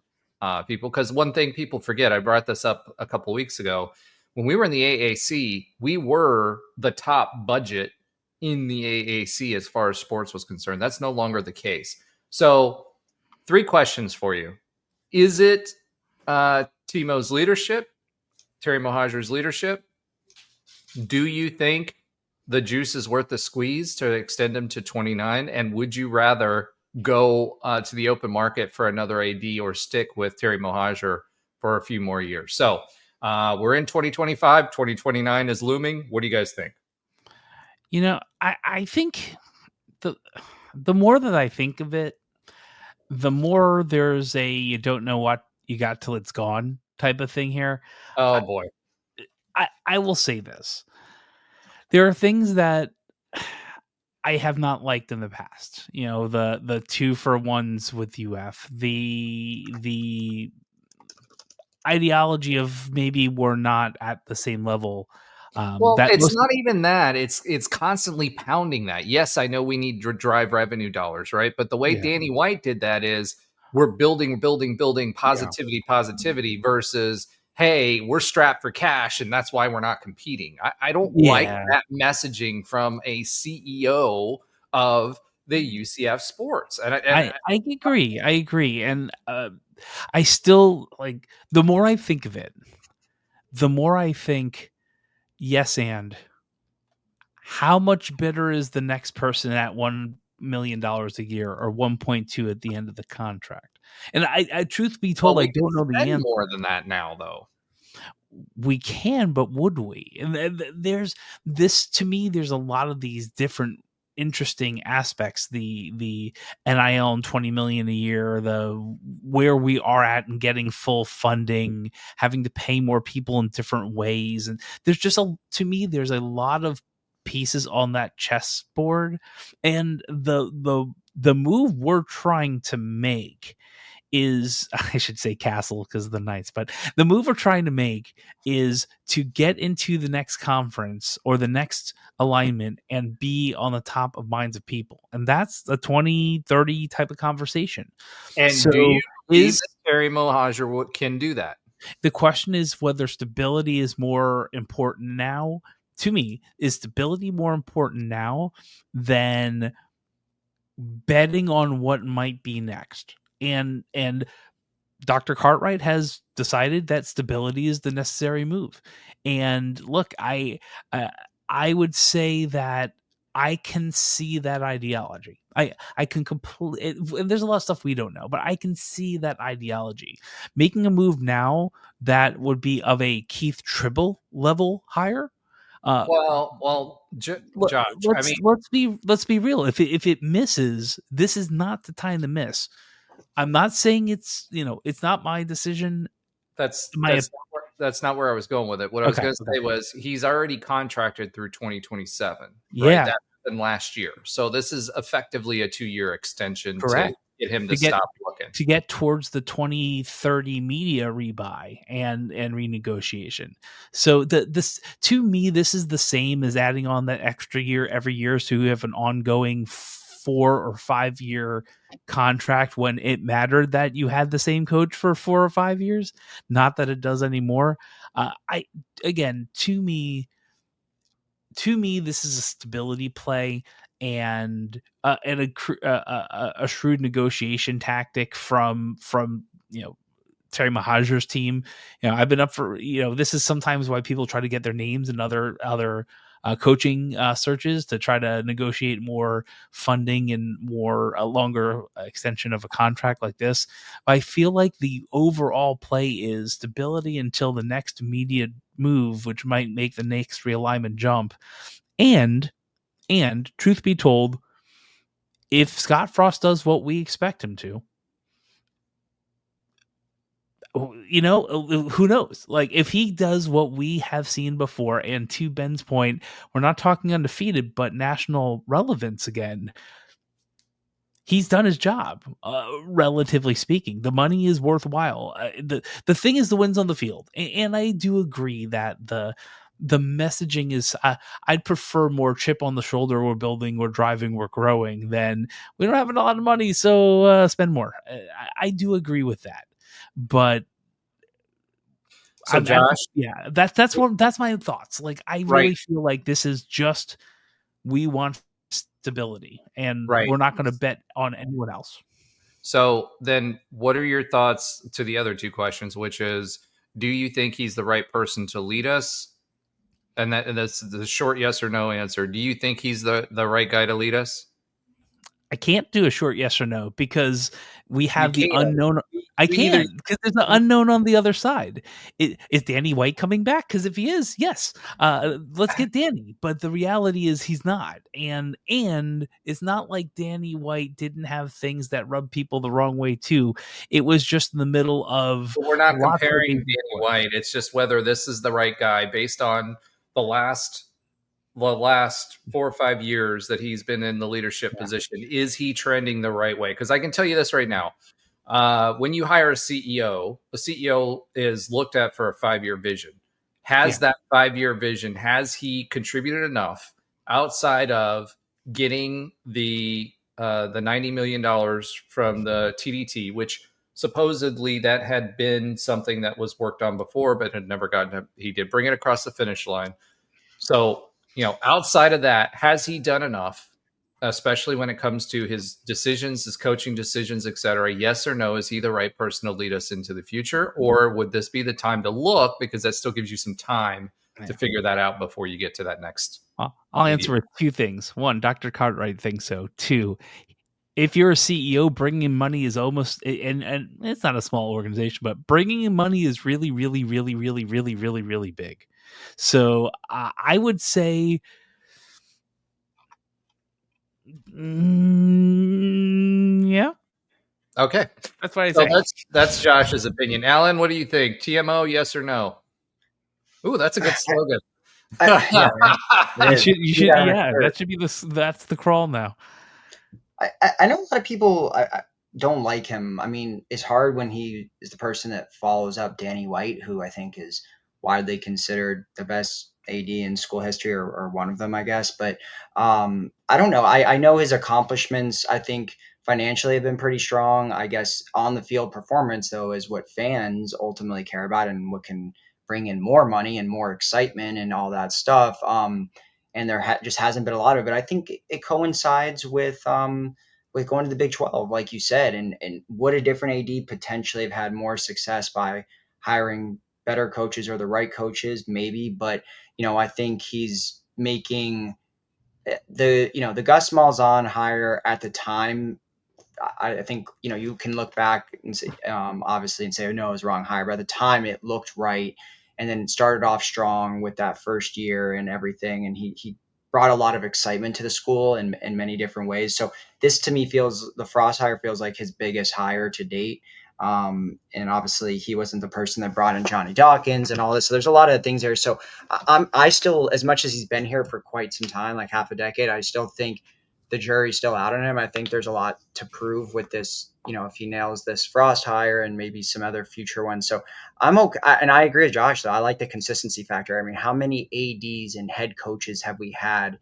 people? Because one thing people forget, I brought this up a couple weeks ago. When we were in the AAC, we were the top budget in the AAC as far as sports was concerned. That's no longer the case. So 3 questions for you. Is it Timo's leadership, Terry Mohajir's leadership? Do you think the juice is worth the squeeze to extend him to 29? And would you rather go to the open market for another AD or stick with Terry Mohajir for a few more years? So we're in 2025. 2029 is looming. What do you guys think? I think the more that I think of it, the more there's a you don't know what you got till it's gone type of thing here. Oh, boy. I will say this. There are things that I have not liked in the past. The 2-for-1s with UF, the ideology of maybe we're not at the same level. It's not even that. It's constantly pounding that. Yes, I know we need to drive revenue dollars, right? But the way Danny White did that is we're building positivity versus, hey, we're strapped for cash and that's why we're not competing. I don't like that messaging from a CEO of the UCF sports. And I agree. I agree. And I still the more I think of it, the more I think, yes, and how much better is the next person at $1 million a year or 1.2 at the end of the contract? And I truth be told, I don't know the answer. More than that now, though. We can, but would we? And there's this, to me, there's a lot of these different interesting aspects, the NIL and 20 million a year, the where we are at and getting full funding, having to pay more people in different ways. And there's just to me, there's a lot of pieces on that chessboard. And the move we're trying to make is, I should say Castle because of the Knights, but the move we're trying to make is to get into the next conference or the next alignment and be on the top of minds of people. And that's a 2030 type of conversation. And so do you believe that Terry Mohajir can do that? The question is whether stability is more important now. To me, is stability more important now than betting on what might be next? And Dr. Cartwright has decided that stability is the necessary move. And look, I would say that I can see that ideology. I can there's a lot of stuff we don't know, but I can see that ideology. Making a move now that would be of a Keith Tribble level higher. Josh, let's be real. If it misses, this is not the time to miss. I'm not saying it's not my decision. That's not where I was going with it. What I was going to say was he's already contracted through 2027. Yeah, right? Than last year. So this is effectively a 2-year extension. Correct. To get him to stop looking, to get towards the 2030 media rebuy and renegotiation. So this to me, this is the same as adding on that extra year every year, so you have an ongoing 4 or 5 year contract when it mattered that you had the same coach for 4 or 5 years. Not that it does anymore. To me, this is a stability play and a shrewd negotiation tactic from Terry Mohajir's team. I've been up for this is sometimes why people try to get their names in other coaching searches to try to negotiate more funding and more a longer extension of a contract like this. I feel like the overall play is stability until the next immediate move, which might make the next realignment jump. And truth be told, if Scott Frost does what we expect him to, who knows? Like, if he does what we have seen before, and to Ben's point, we're not talking undefeated, but national relevance again. He's done his job, relatively speaking. The money is worthwhile. The thing is the wins on the field, and I do agree that the messaging is. I'd prefer more chip on the shoulder. We're building, we're driving, we're growing. Than we don't have a lot of money, so spend more. I do agree with that, but so Josh, that's my thoughts. Like, I really feel like this is just, we want stability, and we're not going to bet on anyone else. So then what are your thoughts to the other two questions, which is, do you think he's the right person to lead us? And that's the short yes or no answer. Do you think he's the right guy to lead us? I can't do a short yes or no because we have the unknown. I can't, because there's the unknown on the other side. Is Danny White coming back? Because if he is, yes, let's get Danny. But the reality is he's not. And it's not like Danny White didn't have things that rub people the wrong way too. It was just in the middle of. But we're not comparing Danny White. It's just whether this is the right guy based on the last 4 or 5 years that he's been in the leadership position. Is he trending the right way? Because I can tell you this right now. When you hire a CEO, the CEO is looked at for a 5-year vision. Has that 5-year vision, has he contributed enough outside of getting the $90 million from the TDT, which supposedly that had been something that was worked on before, but had never gotten to, he did bring it across the finish line. So, outside of that, has he done enough, especially when it comes to his decisions, his coaching decisions, et cetera? Yes or no? Is he the right person to lead us into the future? Or would this be the time to look, because that still gives you some time to figure that out before you get to that next? I'll answer with 2 things. 1, Dr. Cartwright thinks so. 2, if you're a CEO, bringing in money is almost, and it's not a small organization, but bringing in money is really, really, really, really, really, really, really big. So I would say, yeah. Okay. That's what I say. That's Josh's opinion. Alan, what do you think? TMO, yes or no? Ooh, that's a good slogan. That should be that's the crawl now. I know a lot of people don't like him. I mean, it's hard when he is the person that follows up Danny White, who I think is widely considered the best AD in school history, or one of them, I guess. But I don't know. I know his accomplishments, I think, financially have been pretty strong. I guess on the field performance, though, is what fans ultimately care about, and what can bring in more money and more excitement and all that stuff. And there just hasn't been a lot of it. I think it coincides with going to the Big 12, like you said, and would a different AD potentially have had more success by hiring better coaches or the right coaches? Maybe, but I think he's making the Gus Malzahn hire at the time. I think you can look back and say, obviously, and say, oh, no, it was wrong hire. But at the time, it looked right, and then it started off strong with that first year and everything. And he brought a lot of excitement to the school in many different ways. So this, to me, the Frost hire feels like his biggest hire to date. And obviously, he wasn't the person that brought in Johnny Dawkins and all this. So there's a lot of things there. So I still, as much as he's been here for quite some time, like half a decade, I still think the jury's still out on him. I think there's a lot to prove with this, if he nails this Frost hire and maybe some other future ones. So I'm okay. And I agree with Josh, though. I like the consistency factor. I mean, how many ADs and head coaches have we had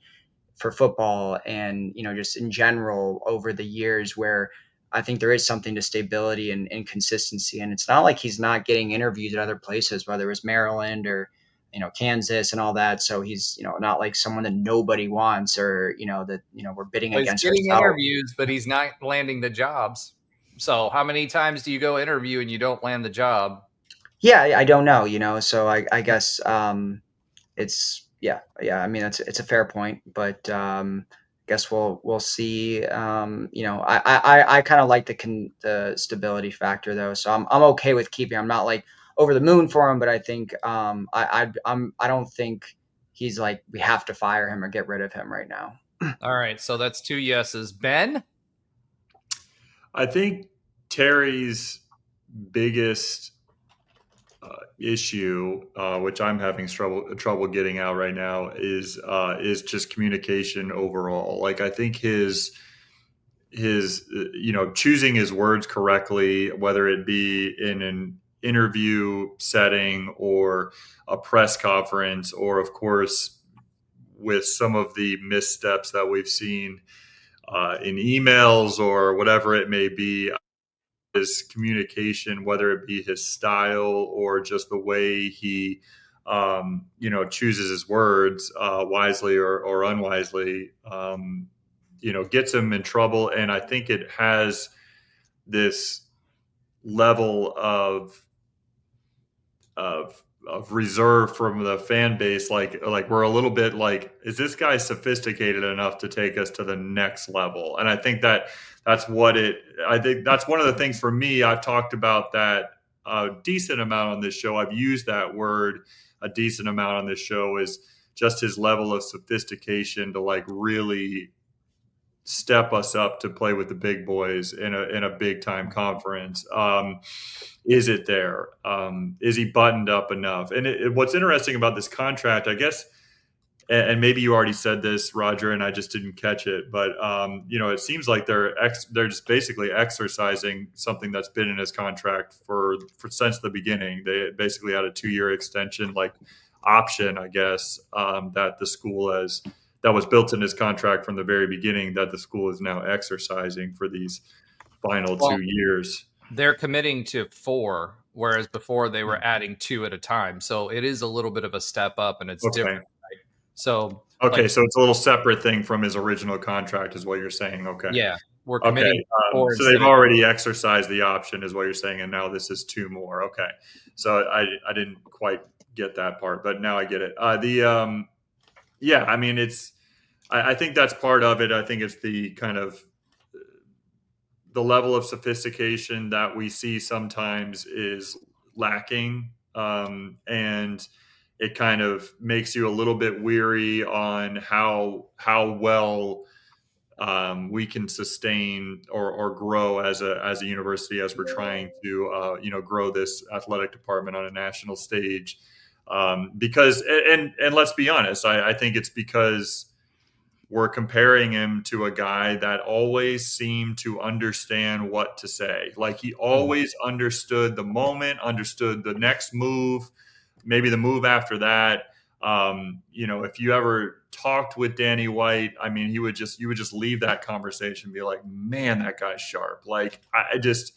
for football and, just in general over the years, where I think there is something to stability and consistency. And it's not like he's not getting interviews at other places, whether it was Maryland or, Kansas and all that. So he's, not like someone that nobody wants, or, that, we're bidding against. He's getting interviews, but he's not landing the jobs. So how many times do you go interview and you don't land the job? Yeah, I don't know, so I guess it's, yeah. I mean, it's a fair point, but guess we'll see. I kind of like the stability factor, though. So I'm okay with keeping. I'm not like over the moon for him, but I think I don't think he's like, we have to fire him or get rid of him right now. All right, so that's 2 yeses. Ben? I think Terry's biggest issue, which I'm having trouble getting out right now, is just communication overall. Like, I think his choosing his words correctly, whether it be in an interview setting or a press conference, or of course with some of the missteps that we've seen in emails or whatever it may be, his communication, whether it be his style or just the way he chooses his words wisely or unwisely, gets him in trouble. And I think it has this level of reserve from the fan base. Like we're a little bit like, is this guy sophisticated enough to take us to the next level? And I think that's one of the things for me. I've talked about that a decent amount on this show. I've used that word a decent amount on this show, is just his level of sophistication to like really step us up to play with the big boys in a big time conference. Is it there? Is he buttoned up enough? And what's interesting about this contract, I guess, and maybe you already said this, Roger, and I just didn't catch it, but it seems like they're just basically exercising something that's been in his contract for since the beginning. They basically had a 2-year extension, like option, I guess, that the school that was built in his contract from the very beginning, that the school is now exercising for these final 2 years. They're committing to 4, whereas before they were adding 2 at a time. So it is a little bit of a step up, and it's different. Right? So so it's a little separate thing from his original contract, is what you're saying. Okay. Yeah, we're committing. So they've already exercised the option, is what you're saying, and now this is 2 more. Okay. So I didn't quite get that part, but now I get it. Yeah, I mean, I think that's part of it. I think it's the kind of the level of sophistication that we see sometimes is lacking. And it kind of makes you a little bit weary on how well we can sustain or grow as a university, as we're trying to grow this athletic department on a national stage. Because let's be honest, I think it's because we're comparing him to a guy that always seemed to understand what to say. Like, he always understood the moment, understood the next move, maybe the move after that. If you ever talked with Danny White, I mean, you would just leave that conversation and be like, man, that guy's sharp. Like, that's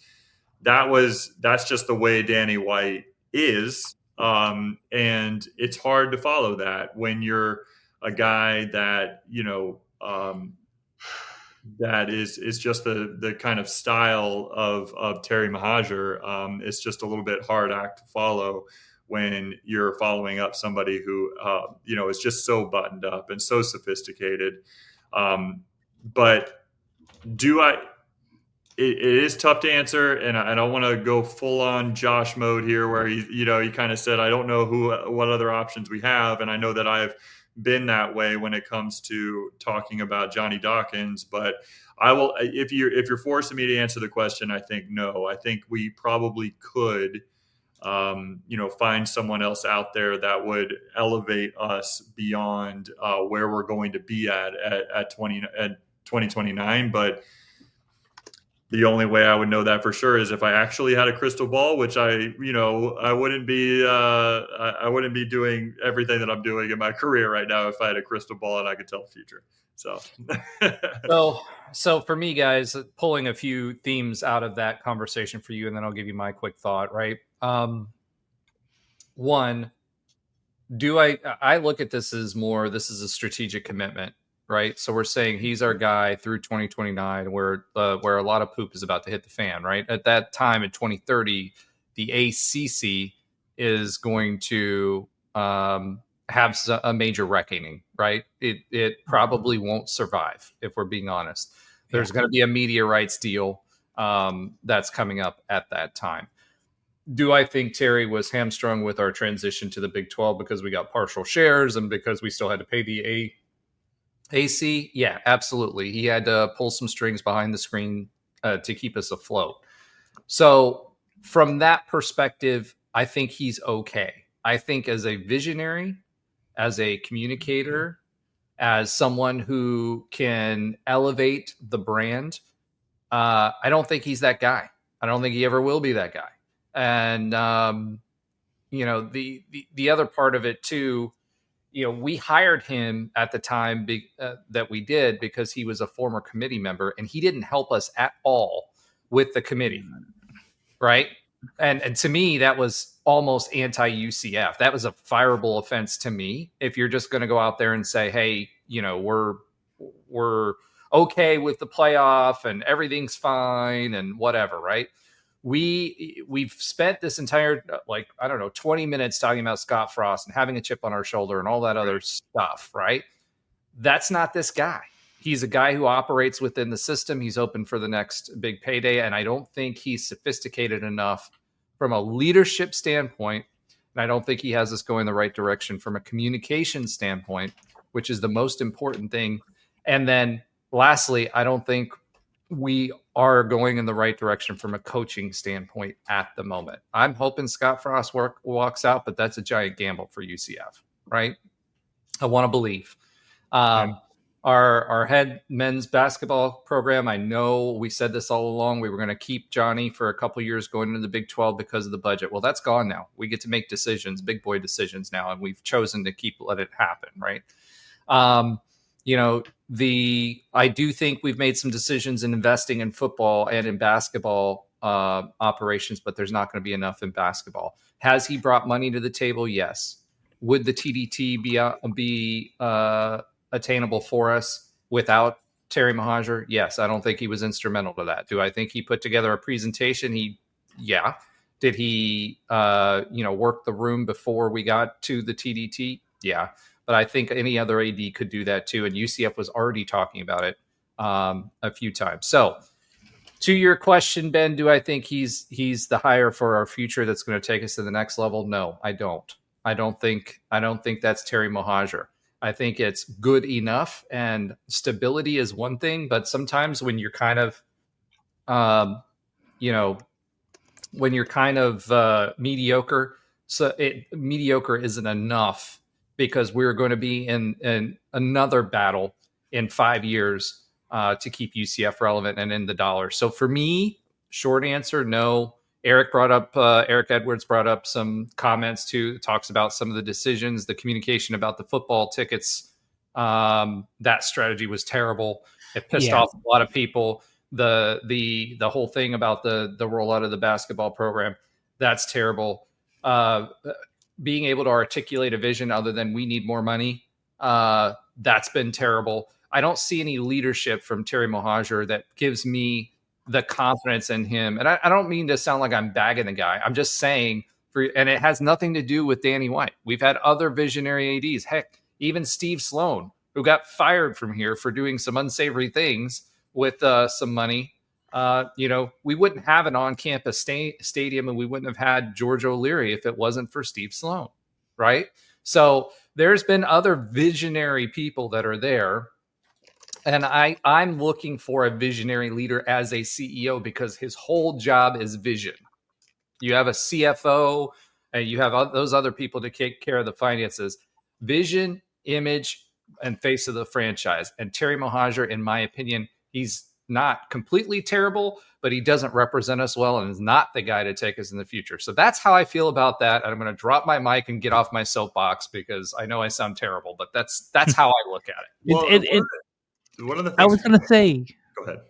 just the way Danny White is. And it's hard to follow that when you're a guy that, that is just the kind of style of Terry Mahajer. It's just a little bit hard act to follow when you're following up somebody who, is just so buttoned up and so sophisticated. But it is tough to answer, and I don't want to go full on Josh mode here, where he kind of said, I don't know what other options we have. And I know that I've been that way when it comes to talking about Johnny Dawkins, but I will, if you're forcing me to answer the question, I think no. I think we probably could, find someone else out there that would elevate us beyond where we're going to be at 2029. But the only way I would know that for sure is if I actually had a crystal ball, which I wouldn't be doing everything that I'm doing in my career right now if I had a crystal ball and I could tell the future. So for me, guys, pulling a few themes out of that conversation for you, and then I'll give you my quick thought, right? One, I look at this as this is a strategic commitment, right? So we're saying he's our guy through 2029, where a lot of poop is about to hit the fan, right? At that time in 2030, the ACC is going to have a major reckoning, right? It probably won't survive, if we're being honest. There's going to be a media rights deal that's coming up at that time. Do I think Terry was hamstrung with our transition to the Big 12 because we got partial shares and because we still had to pay the AC? Yeah, absolutely. He had to pull some strings behind the screen to keep us afloat. So from that perspective, I think he's okay. I think as a visionary, as a communicator, as someone who can elevate the brand, I don't think he's that guy. I don't think he ever will be that guy. And the other part of it too, we hired him at the time that we did because he was a former committee member, and he didn't help us at all with the committee, right? And to me, that was almost anti-UCF. That was a fireable offense to me. If you're just going to go out there and say, hey, we're okay with the playoff and everything's fine and whatever, right? We've spent this entire 20 minutes talking about Scott Frost and having a chip on our shoulder and all that other stuff, right? That's not this guy. He's a guy who operates within the system. He's open for the next big payday, and I don't think he's sophisticated enough from a leadership standpoint, and I don't think he has us going the right direction from a communication standpoint, which is the most important thing. And then lastly, I don't think we are going in the right direction from a coaching standpoint at the moment. I'm hoping Scott Frost walks out, but that's a giant gamble for UCF, right? I want to believe. Our head men's basketball program, I know we said this all along, we were going to keep Johnny for a couple years going into the Big 12 because of the budget. Well, that's gone now. We get to make decisions, big boy decisions now, and we've chosen to let it happen, right? I do think we've made some decisions in investing in football and in basketball operations, but there's not going to be enough in basketball. Has he brought money to the table? Yes. Would the TDT be attainable for us without Terry Mohajir? Yes. I don't think he was instrumental to that. Do I think he put together a presentation? Yeah. Did he, work the room before we got to the TDT? Yeah. But I think any other AD could do that too. And UCF was already talking about it a few times. So to your question, Ben, do I think he's the hire for our future that's going to take us to the next level? No, I don't. I don't think that's Terry Mohajir. I think it's good enough, and stability is one thing, but sometimes when you're kind of, mediocre, mediocre isn't enough, because we're going to be in another battle in 5 years to keep UCF relevant and in the dollar. So for me, short answer, no. Eric Edwards brought up some comments too, talks about some of the decisions, the communication about the football tickets. That strategy was terrible. It pissed off a lot of people. The whole thing about the rollout of the basketball program, that's terrible. Being able to articulate a vision other than we need more money, that's been terrible. I don't see any leadership from Terry Mohajir that gives me the confidence in him. And I don't mean to sound like I'm bagging the guy. I'm just saying, and it has nothing to do with Danny White. We've had other visionary ADs. Heck, even Steve Sloan, who got fired from here for doing some unsavory things with some money. We wouldn't have an on-campus stadium, and we wouldn't have had George O'Leary if it wasn't for Steve Sloan, right? So there's been other visionary people that are there. And I'm looking for a visionary leader as a CEO, because his whole job is vision. You have a CFO, and you have those other people to take care of the finances. Vision, image, and face of the franchise. And Terry Mohajir, in my opinion, he's not completely terrible, but he doesn't represent us well and is not the guy to take us in the future. So that's how I feel about that. And I'm going to drop my mic and get off my soapbox, because I know I sound terrible, but that's how I look at it. Well, one of the things I was going to say, go ahead.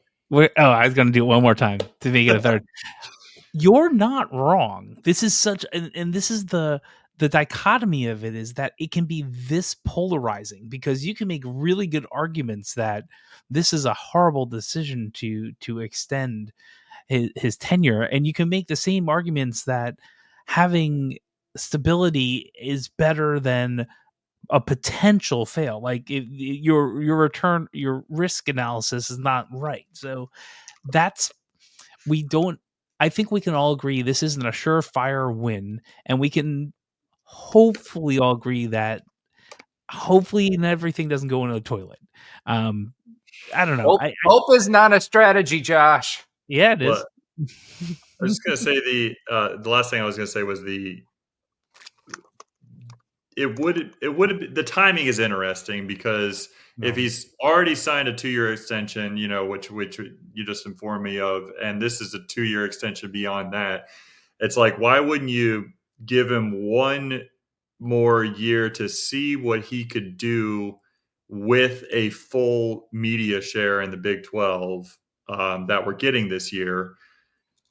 I was going to do it one more time to make it a third. You're not wrong. This is and this is the dichotomy of it, is that it can be this polarizing, because you can make really good arguments that this is a horrible decision to extend his tenure. And you can make the same arguments that having stability is better than a potential fail. Like your risk analysis is not right. So I think we can all agree this isn't a surefire win, and we can hopefully all agree that hopefully everything doesn't go into the toilet. I don't know. Hope is not a strategy, Josh. Yeah, it is. was just gonna say the last thing I was gonna say was the timing is interesting because if he's already signed a 2-year extension, which you just informed me of, and this is a 2-year extension beyond that, it's like, why wouldn't you give him one more year to see what he could do with a full media share in the Big 12 that we're getting this year,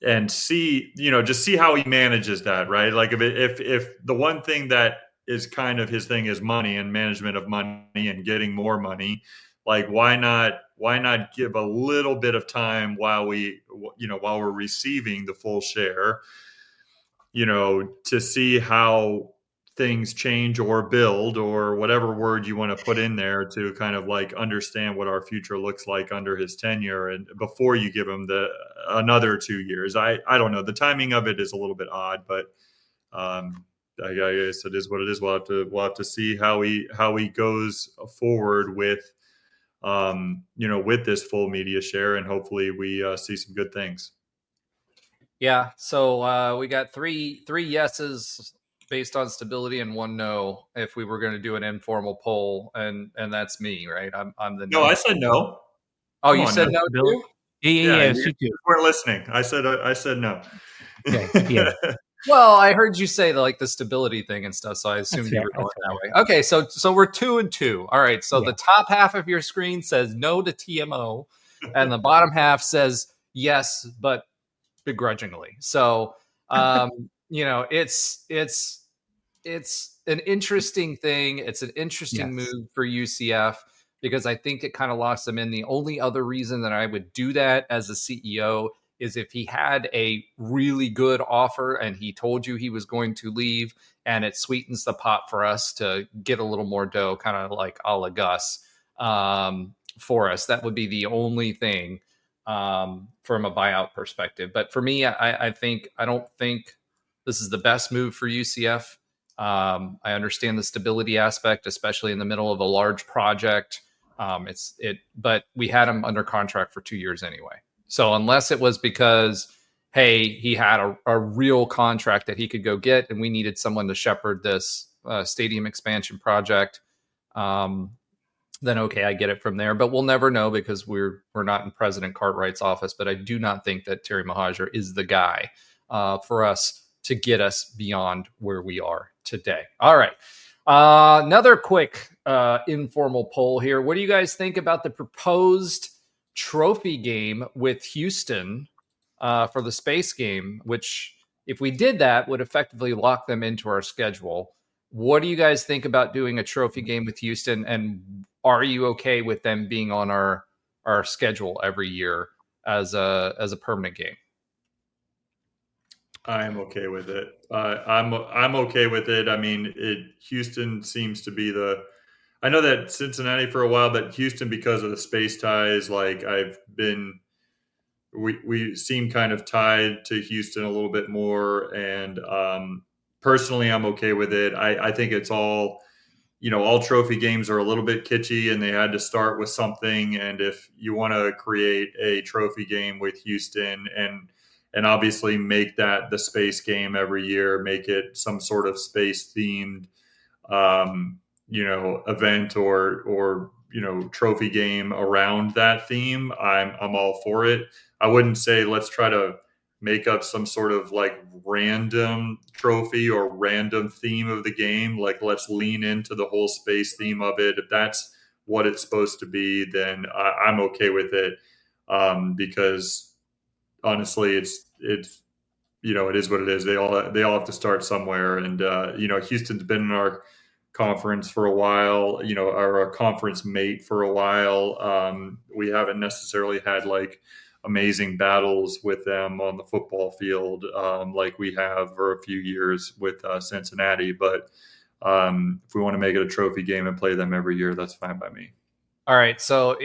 and see, just see how he manages that, right? Like if the one thing that is kind of his thing is money and management of money and getting more money, like why not give a little bit of time while we're receiving the full share, to see how things change or build or whatever word you want to put in there to kind of like understand what our future looks like under his tenure, and before you give him another 2 years. I don't know. The timing of it is a little bit odd, but I guess it is what it is. We'll have to see how he goes forward with with this full media share, and hopefully we see some good things. Yeah, so we got three yeses based on stability and one no if we were going to do an informal poll, and that's me, right? I'm the no. I said no. Oh, you said no too? Yeah, you weren't listening. I said no. Okay, yeah. Well, I heard you say the stability thing and stuff, so I assumed you were going that way. Okay, so we're 2-2. All right, so the top half of your screen says no to TMO, and the bottom half says yes, but begrudgingly. So, it's an interesting thing. It's an interesting move for UCF because I think it kind of locks them in. The only other reason that I would do that as a CEO is if he had a really good offer and he told you he was going to leave, and it sweetens the pot for us to get a little more dough, kind of like a la Gus, for us. That would be the only thing from a buyout perspective. But for me, I don't think this is the best move for UCF. I understand the stability aspect, especially in the middle of a large project. But we had him under contract for 2 years anyway. So unless it was because, hey, he had a real contract that he could go get, and we needed someone to shepherd this stadium expansion project, then okay, I get it from there. But we'll never know because we're not in President Cartwright's office. But I do not think that Terry Mohajir is the guy for us to get us beyond where we are today. All right. Another quick informal poll here. What do you guys think about the proposed trophy game with Houston for the space game, which if we did that would effectively lock them into our schedule? What do you guys think about doing a trophy game with Houston, and are you okay with them being on our schedule every year as a permanent game? I'm okay with it. I'm okay with it. I mean, Houston seems to be I know that Cincinnati for a while, but Houston, because of the space ties, like we seem kind of tied to Houston a little bit more. And personally, I'm okay with it. I think it's all trophy games are a little bit kitschy, and they had to start with something. And if you want to create a trophy game with Houston and obviously make that the space game every year, make it some sort of space themed, event or trophy game around that theme, I'm all for it. I wouldn't say let's try to make up some sort of like random trophy or random theme of the game. Like, let's lean into the whole space theme of it. If that's what it's supposed to be, then I'm okay with it. Because honestly, it's it is what it is. They all have to start somewhere. And Houston's been in our conference for a while, are a conference mate for a while. We haven't necessarily had like amazing battles with them on the football field like we have for a few years with Cincinnati. But if we want to make it a trophy game and play them every year, that's fine by me. All right. So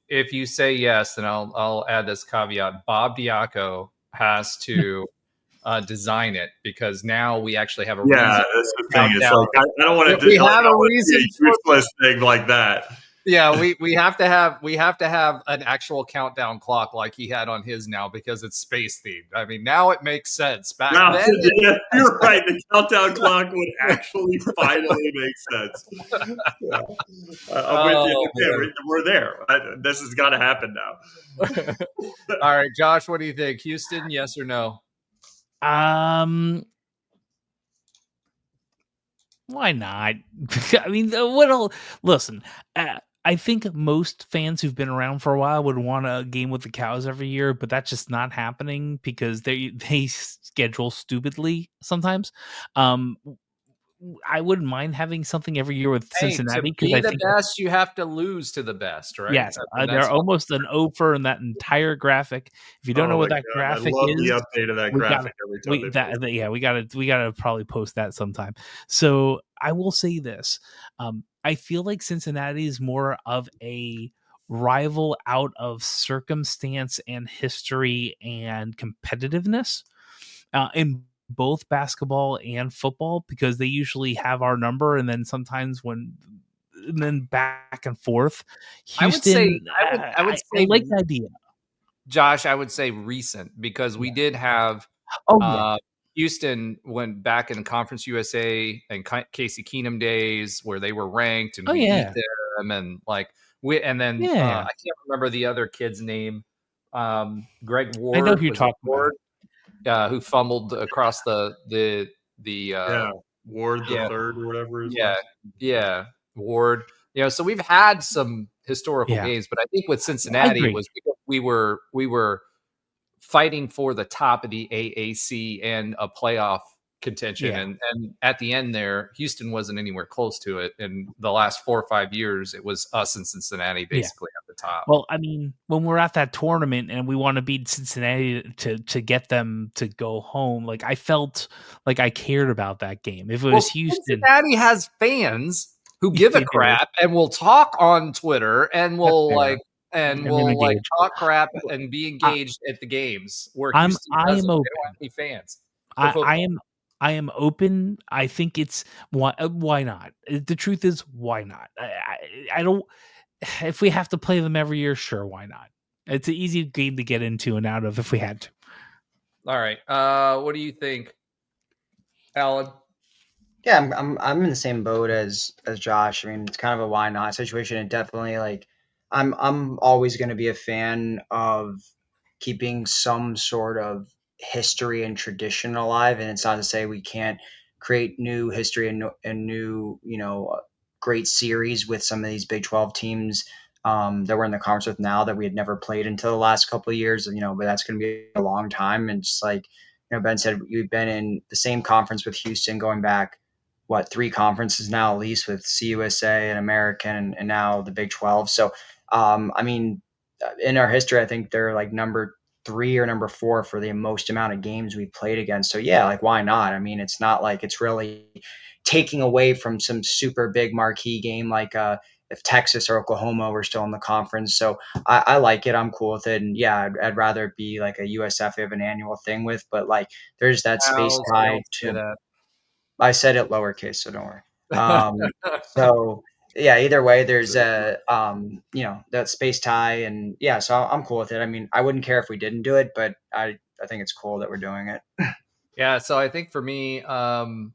if you say yes, then I'll add this caveat. Bob Diaco has to design it, because now we actually have a reason. That's the thing. It's like I don't want to do a useless thing like that. Yeah, we have to have an actual countdown clock like he had on his now because it's space themed. I mean, now it makes sense. Back then, yeah, you're right. The countdown clock would actually finally make sense. Yeah. I'm with you. Yeah, we're there. This has got to happen now. All right, Josh, what do you think? Houston, yes or no? Why not? I mean, what'll listen? I think most fans who've been around for a while would want a game with the cows every year, but that's just not happening because they schedule stupidly sometimes. I wouldn't mind having something every year with Cincinnati because I think the best, you have to lose to the best, right? Yes, they're almost an over in that entire graphic. If you don't know what that graphic I love is, the update of that graphic every time. We gotta probably post that sometime. So I will say this: I feel like Cincinnati is more of a rival out of circumstance and history and competitiveness. In both basketball and football, because they usually have our number, and then sometimes and then back and forth. Houston, I would say I like the idea. Josh, I would say recent because we did have Houston went back in Conference USA and Casey Keenum days where they were ranked and we beat them, and I can't remember the other kid's name. Greg Ward. I know who you're talking about. Who fumbled across the Ward the third or whatever. Ward. So we've had some historical games, but I think with Cincinnati was we were fighting for the top of the AAC and a playoff contention, and at the end there, Houston wasn't anywhere close to it. In the last 4 or 5 years, it was us and Cincinnati basically at the top. Well, I mean, when we're at that tournament and we want to beat Cincinnati to get them to go home, like I felt like I cared about that game. If it was Houston, Cincinnati has fans who give a crap and will talk on Twitter and will talk crap and be engaged at the games. Where Houston I am open. They don't have any fans. I am open. I think it's why not? The truth is, why not? I don't. If we have to play them every year, sure, why not? It's an easy game to get into and out of if we had to. All right. What do you think, Alan? Yeah, I'm in the same boat as Josh. I mean, it's kind of a why not situation, and definitely I'm always going to be a fan of keeping some sort of history and tradition alive. And it's not to say we can't create new history and new, great series with some of these Big 12 teams that we're in the conference with now that we had never played until the last couple of years, but that's going to be a long time. And just like, Ben said, we've been in the same conference with Houston going back, 3 conferences now, at least with CUSA and American and now the Big 12. So, I mean, in our history, I think they're like number 3 or number 4 for the most amount of games we played against. So yeah, why not? I mean, it's not like it's really taking away from some super big marquee game like if Texas or Oklahoma were still in the conference. So I like it. I'm cool with it. And yeah, I'd rather it be like a USF we have an annual thing with, but there's that space tied to. I said it lowercase, so don't worry. So yeah, either way, there's that space tie, and yeah, so I'm cool with it. I mean, I wouldn't care if we didn't do it, but I think it's cool that we're doing it. Yeah, so I think for me, when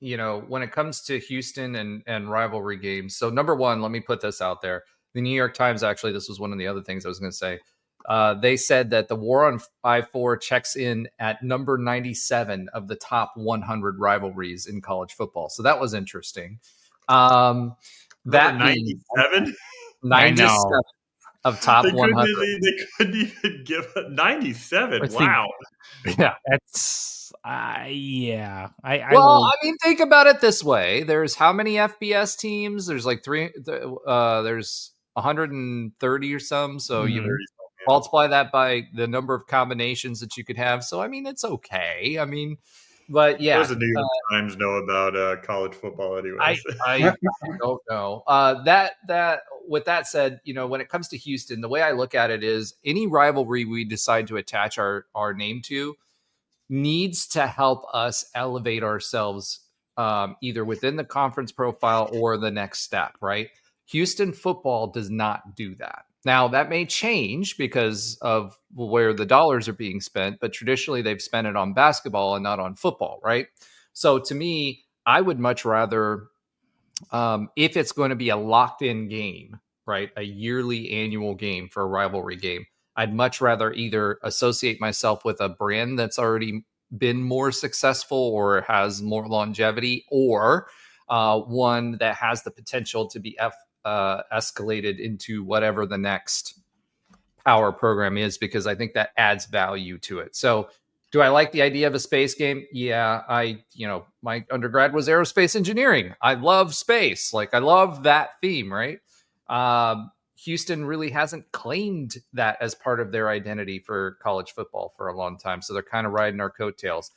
it comes to Houston and rivalry games, so number one, let me put this out there. The New York Times, actually, this was one of the other things I was going to say. They said that the War on I-4 checks in at number 97 of the top 100 rivalries in college football. So that was interesting. That 97? 97 of top 100. They couldn't even give it 97. Wow. Yeah. That's I mean, think about it this way. There's how many FBS teams? There's there's 130 or some. So you multiply that by the number of combinations that you could have. So, I mean, it's okay. I mean, but yeah. What does the New York Times know about college football anyway? I don't know. With that said, when it comes to Houston, the way I look at it is any rivalry we decide to attach our name to needs to help us elevate ourselves either within the conference profile or the next step, right? Houston football does not do that. Now, that may change because of where the dollars are being spent, but traditionally they've spent it on basketball and not on football, right? So to me, I would much rather, if it's going to be a locked in game, right, a yearly annual game for a rivalry game, I'd much rather either associate myself with a brand that's already been more successful or has more longevity, or one that has the potential to be escalated into whatever the next power program is, because I think that adds value to it. So do I like the idea of a space game? Yeah, my undergrad was aerospace engineering. I love space. Like, I love that theme, right? Houston really hasn't claimed that as part of their identity for college football for a long time. So they're kind of riding our coattails.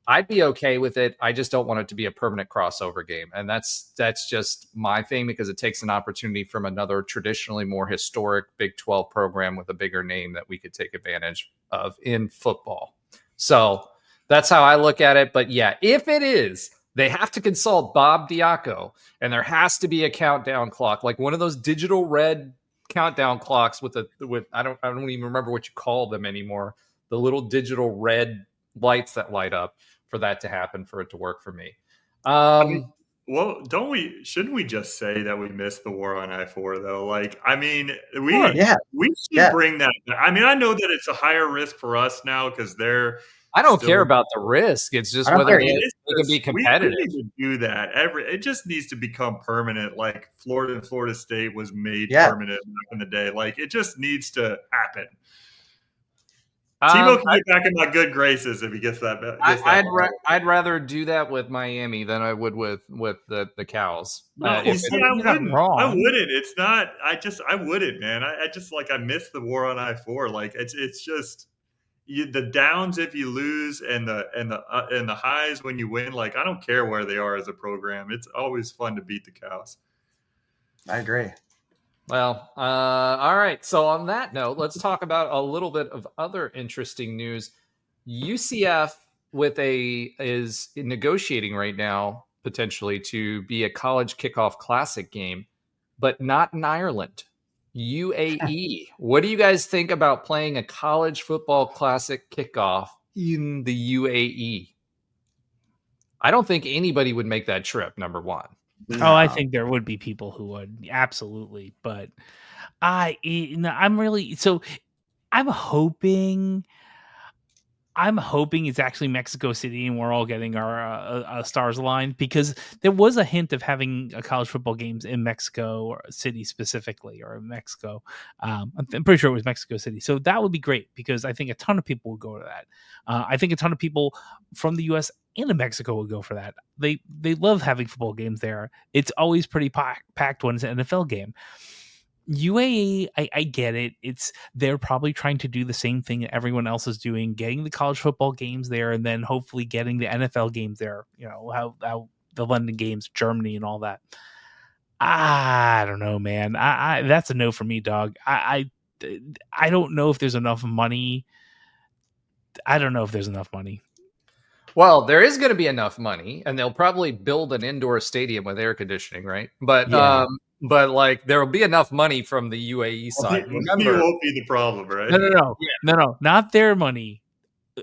I'd be okay with it. I just don't want it to be a permanent crossover game. And that's just my thing, because it takes an opportunity from another traditionally more historic Big 12 program with a bigger name that we could take advantage of in football. So that's how I look at it. But yeah, if it is, they have to consult Bob Diaco, and there has to be a countdown clock, like one of those digital red countdown clocks with I don't even remember what you call them anymore. The little digital red lights that light up, for that to happen, for it to work for me. Well, shouldn't we just say that we missed the war on I-4 though? Like, I mean, we should bring that back. I mean, I know that it's a higher risk for us now because I don't care about the risk. It's just whether they can be competitive. We need to do that. It just needs to become permanent. Like Florida State was made permanent back in the day. Like, it just needs to happen. Tebow can get back in my good graces if he gets that. I'd rather do that with Miami than I would with the Cows. No, you see, I wouldn't. I wouldn't. It's not. I wouldn't, man. I just I miss the war on I-4. Like, it's just the downs if you lose and the highs when you win. Like, I don't care where they are as a program. It's always fun to beat the Cows. I agree. Well, all right. So on that note, let's talk about a little bit of other interesting news. UCF is negotiating right now potentially to be a college kickoff classic game, but not in Ireland. UAE. What do you guys think about playing a college football classic kickoff in the UAE? I don't think anybody would make that trip, number one. No. Oh, I think there would be people who would, absolutely, but I'm hoping it's actually Mexico City and we're all getting our stars aligned, because there was a hint of having college football games in Mexico or City specifically, or Mexico. I'm pretty sure it was Mexico City. So that would be great, because I think a ton of people would go to that. I think a ton of people from the U.S. and in Mexico would go for that. They love having football games there. It's always pretty packed when it's an NFL game. UAE, I get it. They're probably trying to do the same thing that everyone else is doing, getting the college football games there, and then hopefully getting the NFL games there. You know, how the London games, Germany, and all that. I don't know, man. I that's a no for me, dog. I don't know if there's enough money. I don't know if there's enough money. Well, there is going to be enough money, and they'll probably build an indoor stadium with air conditioning, right? But like, there will be enough money from the UAE side. Remember, it won't be the problem, right? No, not their money.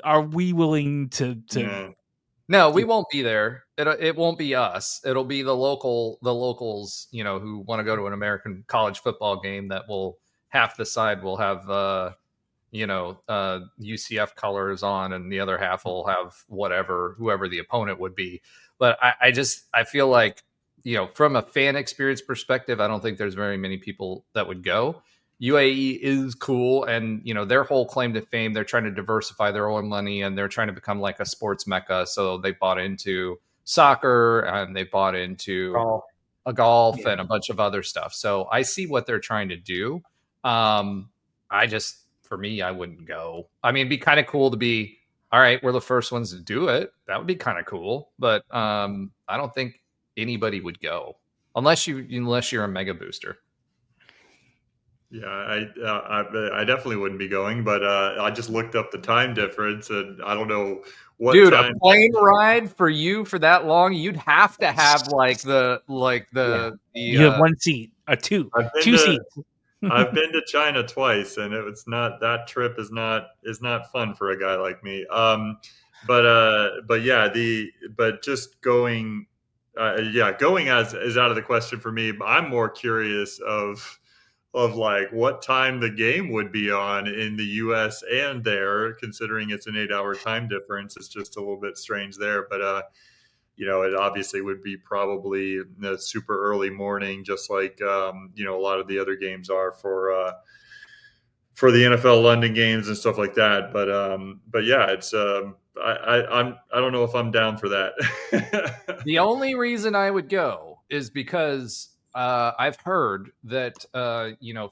Are we willing to? No, we won't be there. It won't be us. It'll be the locals, who want to go to an American college football game. That will, half the side will have UCF colors on, and the other half will have whoever the opponent would be. But I feel like, from a fan experience perspective, I don't think there's very many people that would go. UAE is cool, and their whole claim to fame, they're trying to diversify their own money, and they're trying to become like a sports mecca. So they bought into soccer, and they bought into golf and a bunch of other stuff. So I see what they're trying to do. For me, I wouldn't go. I mean, it'd be kind of cool to be, all right, we're the first ones to do it. That would be kind of cool. But I don't think anybody would go unless you're a mega booster. Yeah, I definitely wouldn't be going, but I just looked up the time difference, and I don't know what Dude, time. a plane ride for you for that long, you'd have to have You have one seat, I've been two to seats. I've been to China twice, and it's not that trip is not fun for a guy like me. But yeah, but just going, going as is out of the question for me. I'm more curious of like what time the game would be on in the U.S. and there, considering it's an 8-hour time difference. It's just a little bit strange there, but it obviously would be probably in the super early morning, just like a lot of the other games are for the NFL London games and stuff like that. But yeah, it's I don't know if I'm down for that. The only reason I would go is because I've heard that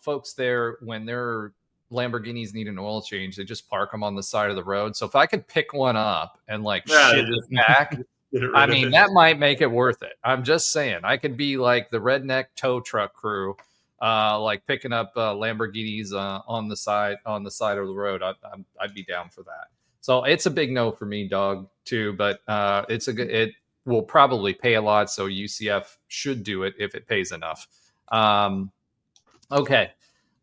folks there, when their Lamborghinis need an oil change, they just park them on the side of the road. So if I could pick one up and Yeah, ship it back, get rid I of mean, it. that might make it worth it. I'm just saying, I could be like the redneck tow truck crew, like picking up Lamborghinis on the side of the road. I'd be down for that. So it's a big no for me, dog, too. But it will probably pay a lot, so UCF should do it if it pays enough. Okay.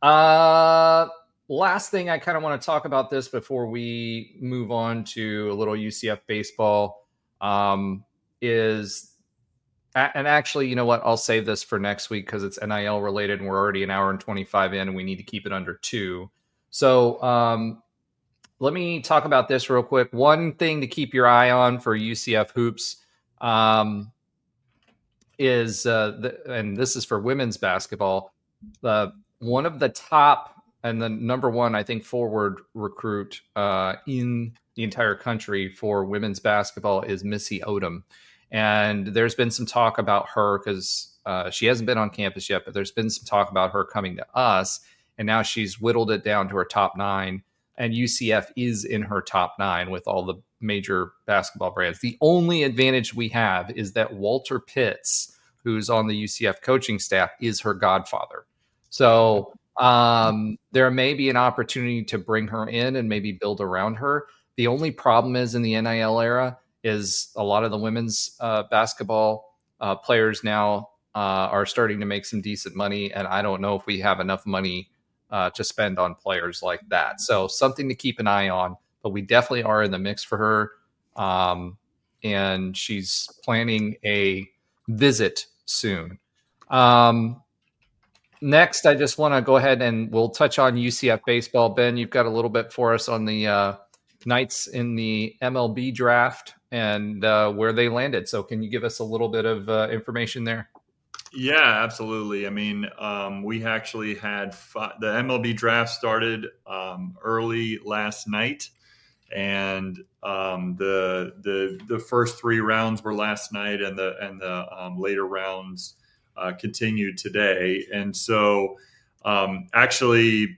Last thing I kind of want to talk about this before we move on to a little UCF baseball. Is and actually, you know what? I'll save this for next week because it's NIL related, and we're already an hour and 25 in, and we need to keep it under 2. So let me talk about this real quick. One thing to keep your eye on for UCF hoops is, and this is for women's basketball. One of the top and the number one, I think, forward recruit in the entire country for women's basketball is Missy Odom. And there's been some talk about her because she hasn't been on campus yet, but there's been some talk about her coming to us. And now she's whittled it down to her top 9. And UCF is in her top 9 with all the major basketball brands. The only advantage we have is that Walter Pitts, who's on the UCF coaching staff, is her godfather. So there may be an opportunity to bring her in and maybe build around her. The only problem is in the NIL era is a lot of the women's basketball players now are starting to make some decent money. And I don't know if we have enough money to spend on players like that. So something to keep an eye on, but we definitely are in the mix for her. And she's planning a visit soon. Next, I just want to go ahead and we'll touch on UCF baseball. Ben, you've got a little bit for us on the Knights in the MLB draft and where they landed. So can you give us a little bit of information there? Yeah, absolutely. I mean, we actually had the MLB draft started early last night, and the first 3 rounds were last night, and the later rounds continued today. And so, actually,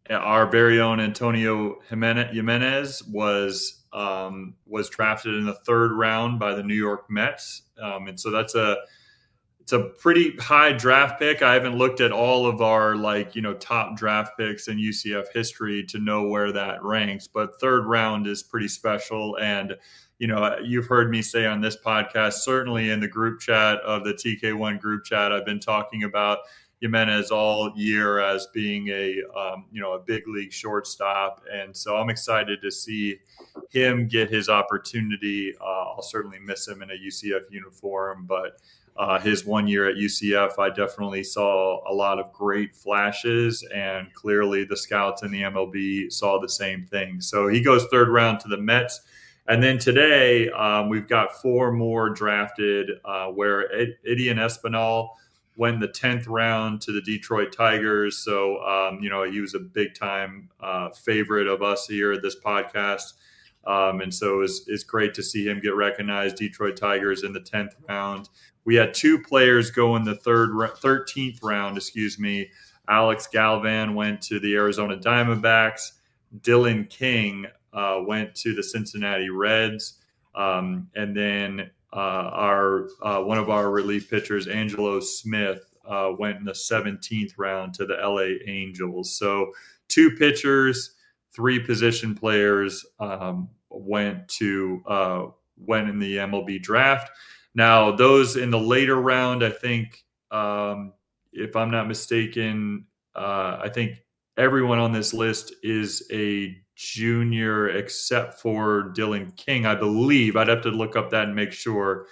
our very own Antonio Jimenez was drafted in the 3rd round by the New York Mets, and so it's a pretty high draft pick. I haven't looked at all of our top draft picks in UCF history to know where that ranks, but 3rd round is pretty special. And you've heard me say on this podcast, certainly in the group chat of the TK1 group chat, I've been talking about Jimenez all year as being a big league shortstop, and so I'm excited to see him get his opportunity. I'll certainly miss him in a UCF uniform, but his 1 year at UCF, I definitely saw a lot of great flashes, and clearly the scouts in the MLB saw the same thing. So he goes 3rd round to the Mets. And then today, we've got 4 more drafted, where Idian Espinal went the 10th round to the Detroit Tigers. So, he was a big-time favorite of us here at this podcast. And so it's great to see him get recognized. Detroit Tigers in the 10th round. We had 2 players go in the 13th round, Alex Galvan went to the Arizona Diamondbacks. Dylan King went to the Cincinnati Reds. And then one of our relief pitchers, Angelo Smith, went in the 17th round to the LA Angels. So 2 pitchers, 3 position players went in the MLB draft. Now, those in the later round, I think, if I'm not mistaken, I think everyone on this list is a junior except for Dylan King, I believe. I'd have to look up that and make sure.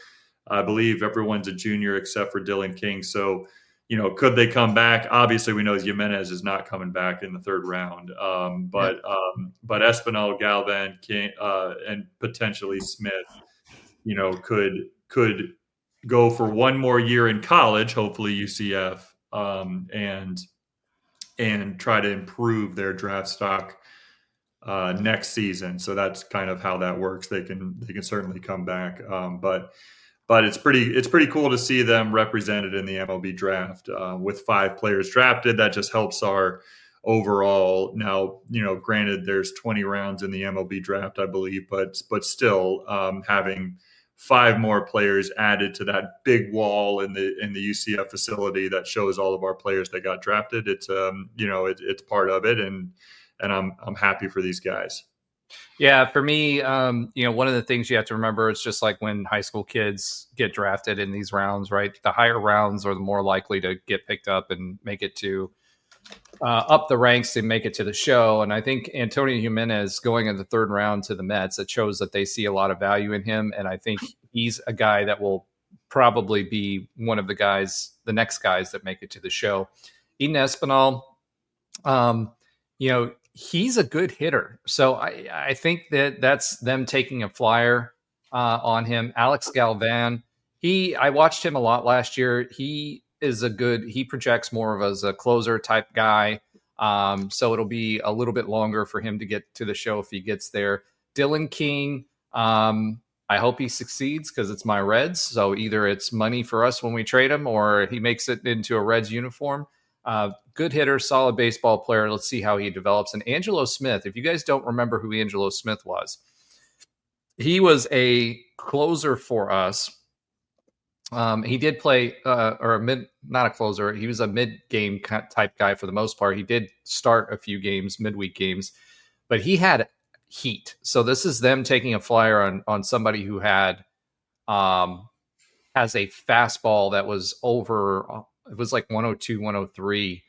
I believe everyone's a junior except for Dylan King. So, could they come back? Obviously, we know Jimenez is not coming back in the 3rd round. But Espinal, Galvan, King, and potentially Smith, could go for one more year in college, hopefully UCF, and try to improve their draft stock next season. So that's kind of how that works. They can certainly come back, but it's pretty cool to see them represented in the MLB draft with 5 players drafted. That just helps our overall. Now, granted, there's 20 rounds in the MLB draft, I believe, but still having 5 more players added to that big wall in the UCF facility that shows all of our players that got drafted. It's it's part of it, and I'm happy for these guys. Yeah, for me, one of the things you have to remember is just like when high school kids get drafted in these rounds, right? The higher rounds are the more likely to get picked up and make it to up the ranks and make it to the show. And I think Antonio Jimenez going in the 3rd round to the Mets, it shows that they see a lot of value in him. And I think he's a guy that will probably be one of the next guys that make it to the show. Eden Espinal, he's a good hitter. So I think that's them taking a flyer on him. Alex Galvan, I watched him a lot last year. He projects more of as a closer type guy. So it'll be a little bit longer for him to get to the show if he gets there. Dylan King, I hope he succeeds because it's my Reds. So either it's money for us when we trade him or he makes it into a Reds uniform. Good hitter, solid baseball player. Let's see how he develops. And Angelo Smith, if you guys don't remember who Angelo Smith was, he was a closer for us. He did play, not a closer. He was a mid-game type guy for the most part. He did start a few games, midweek games, but he had heat. So this is them taking a flyer on somebody who has a fastball that was over. It was like 102, 103.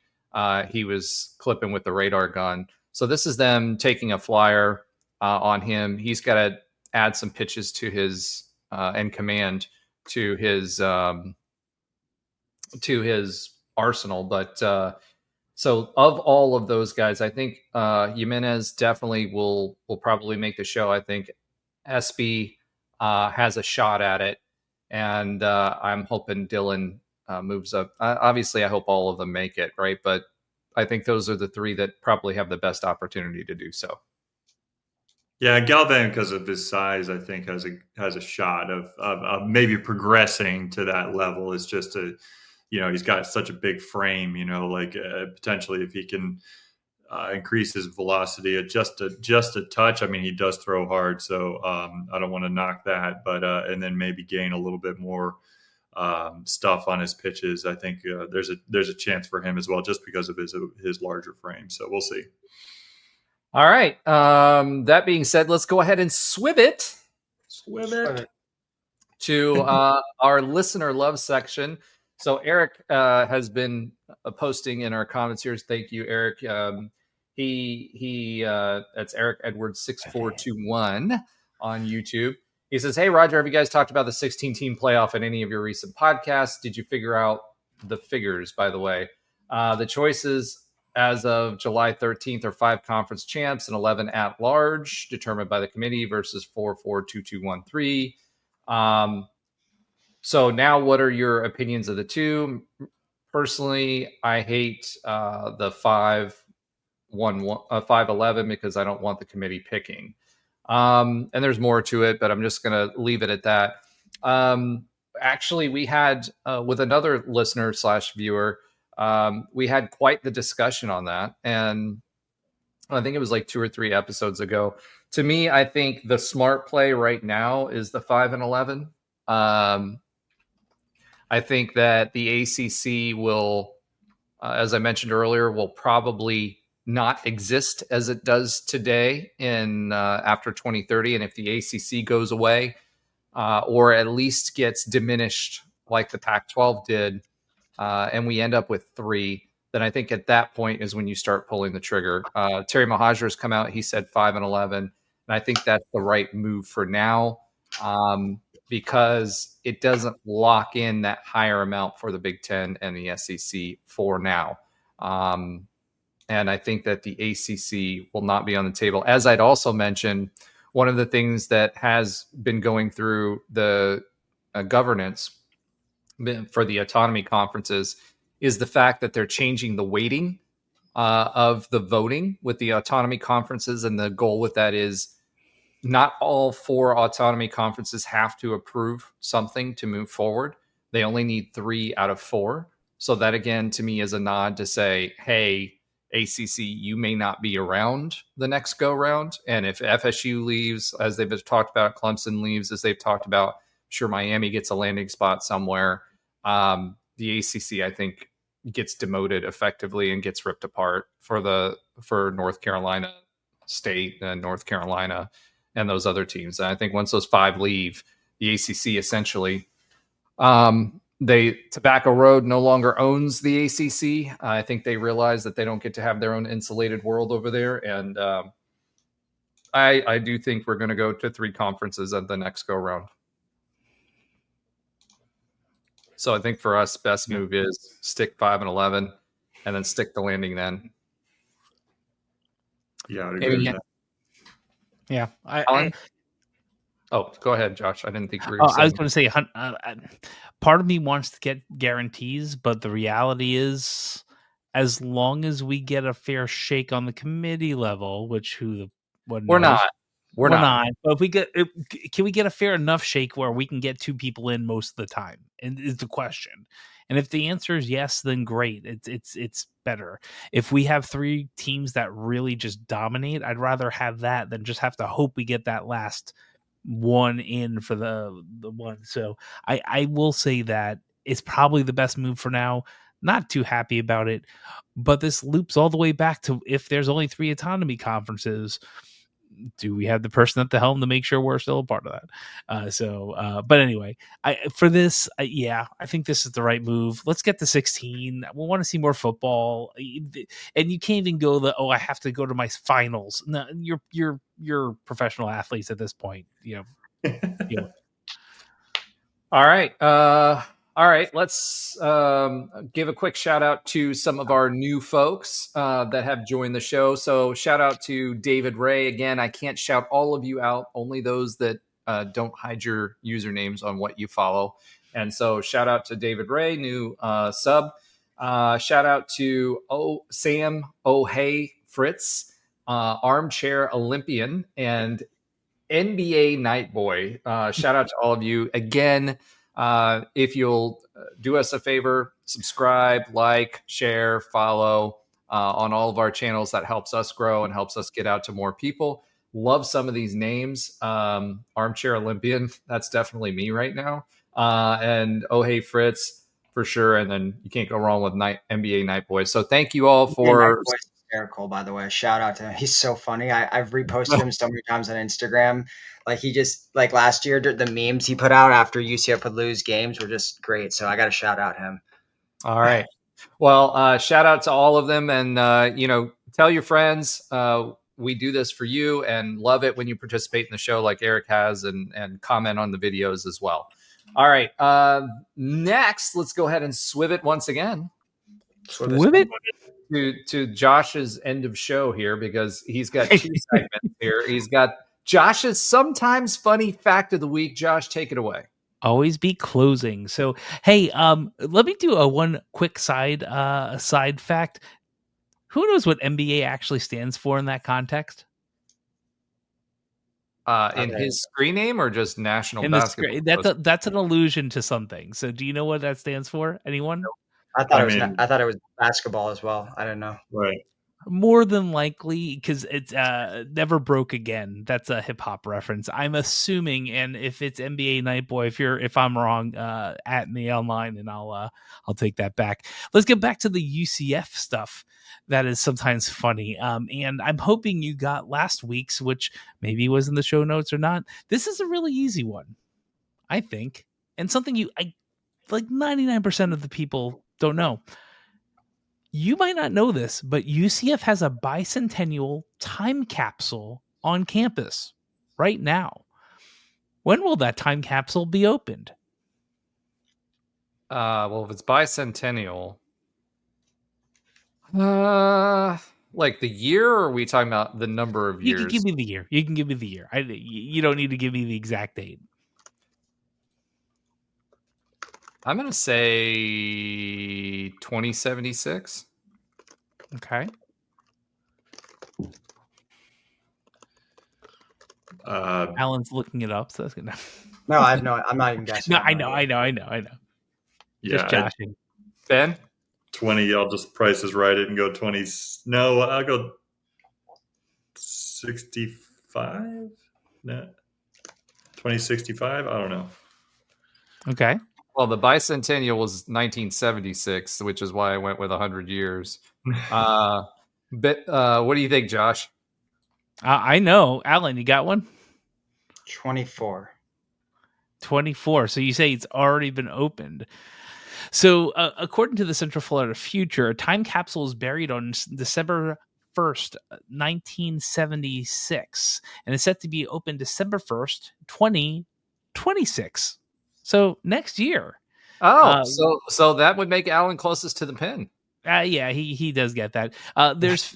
He was clipping with the radar gun. So this is them taking a flyer on him. He's got to add some pitches to his and command to his arsenal. But so of all of those guys, I think Jimenez definitely will probably make the show. I think Espy has a shot at it, and I'm hoping Dylan moves up. Obviously, I hope all of them make it, right? But I think those are the 3 that probably have the best opportunity to do so. Yeah, Galvan, because of his size, I think has a shot of maybe progressing to that level. It's just he's got such a big frame. Potentially if he can increase his velocity just a touch. I mean, he does throw hard, so I don't want to knock that. But and then maybe gain a little bit more stuff on his pitches. I think there's a chance for him as well, just because of his larger frame. So we'll see. All right. That being said, let's go ahead and swim it to our listener love section. So Eric has been posting in our comments here. Thank you, Eric. He that's Eric Edwards 6421 on YouTube. He says, "Hey Roger, have you guys talked about the 16-team playoff in any of your recent podcasts? Did you figure out the figures, by the way? The choices as of July 13th are 5 conference champs and 11 at large, determined by the committee versus 4-4-2-2-1-3. So now what are your opinions of the 2? Personally, I hate the 5-11 because I don't want the committee picking. And there's more to it, but I'm just going to leave it at that. Actually, we had with another listener / viewer, we had quite the discussion on that. And I think it was like 2 or 3 episodes ago. To me, I think the smart play right now is the 5 and 11. I think that the ACC will, as I mentioned earlier, will probably not exist as it does today in after 2030. And if the ACC goes away, or at least gets diminished like the Pac-12 did, and we end up with 3, then I think at that point is when you start pulling the trigger. Terry Mohajir has come out; he said 5-11, and I think that's the right move for now, because it doesn't lock in that higher amount for the Big Ten and the SEC for now. And I think that the ACC will not be on the table. As I'd also mentioned, one of the things that has been going through the governance for the autonomy conferences is the fact that they're changing the weighting of the voting with the autonomy conferences. And the goal with that is not all 4 autonomy conferences have to approve something to move forward. They only need 3 out of 4. So that, again, to me is a nod to say, hey, ACC, you may not be around the next go round. And if FSU leaves, as they've talked about, Clemson leaves, as they've talked about, sure, Miami gets a landing spot somewhere. The ACC, I think, gets demoted effectively and gets ripped apart for North Carolina State and North Carolina and those other teams. And I think once those 5 leave, the ACC essentially, Tobacco Road no longer owns the ACC. I think they realize that they don't get to have their own insulated world over there. And I do think we're going to go to 3 conferences at the next go round. So I think for us, best move is stick 5-11 and then stick the landing then. Yeah, I'd agree with that. Yeah. Oh, go ahead, Josh. I didn't think you were I was going to say, part of me wants to get guarantees, but the reality is, as long as we get a fair shake on the committee level, which we're not. But if can we get a fair enough shake where we can get 2 people in most of the time? And is the question. And if the answer is yes, then great. It's better. If we have 3 teams that really just dominate, I'd rather have that than just have to hope we get that last one in for the one. So I will say that it's probably the best move for now. Not too happy about it, but this loops all the way back to if there's only 3 autonomy conferences, do we have the person at the helm to make sure we're still a part of that? But anyway, I think this is the right move. Let's get to 16. We want to see more football, and you can't even go I have to go to my finals. No, you're professional athletes at this point. All right. Let's give a quick shout out to some of our new folks that have joined the show. So shout out to David Ray. Again, I can't shout all of you out, only those that don't hide your usernames on what you follow. And so shout out to David Ray, new sub. Shout out to Sam O'Hay Fritz, Armchair Olympian, and NBA Night Boy. Shout out to all of you. Again, if you'll do us a favor, subscribe, like, share, follow on all of our channels. That helps us grow and helps us get out to more people. Love some of these names. Armchair Olympian, that's definitely me right now. And oh, hey, Fritz, for sure. And then you can't go wrong with NBA Night Boy. So thank you all for... Hysterical, by the way. Shout out to him. He's so funny. I've reposted him so many times on Instagram. Like, he just, like last year, the memes he put out after UCF would lose games were just great. So I got to shout out him. All right. Well, shout out to all of them. And, tell your friends, we do this for you, and love it when you participate in the show like Eric has, and comment on the videos as well. All right. Next, let's go ahead and swiv it once again. Swiv it? To Josh's end of show here, because he's got 2 segments here. He's got Josh's sometimes funny fact of the week. Josh, take it away. Always be closing. So, hey, let me do a one quick side fact. Who knows what NBA actually stands for in that context? In his screen name, or just National in Basketball? That's an allusion to something. So, do you know what that stands for? Anyone? I thought it was basketball as well. I don't know. Right. more than likely, because it's Never Broke Again. That's a hip hop reference, I'm assuming. And if it's NBA Nightboy, if I'm wrong, at me online, and I'll take that back. Let's get back to the UCF stuff. That is sometimes funny. And I'm hoping you got last week's, which maybe was in the show notes or not. This is a really easy one, I think, and something I like 99% of the people don't know. You might not know this, but UCF has a bicentennial time capsule on campus right now. When will that time capsule be opened? Well, if it's bicentennial, like the year, or are we talking about the number of years? You can give me the year. You can give me the year. You don't need to give me the exact date. I'm going to say 2076. Okay. Alan's looking it up, so that's good. No, I have no. I'm not even guessing. No, I know. Yeah, just joshing. Ben? 20. I'll just Price is Right it and go 20. No, I'll go 65. No, 2065. I don't know. Okay. Well, the bicentennial was 1976, which is why I went with 100 years. But what do you think, Josh? I know. Alan, you got one? 24. 24. So you say it's already been opened. So according to the Central Florida Future, a time capsule is buried on December 1st, 1976, and is set to be open December 1st, 2026. So next year. So that would make Alan closest to the pin. Yeah, he does get that. There's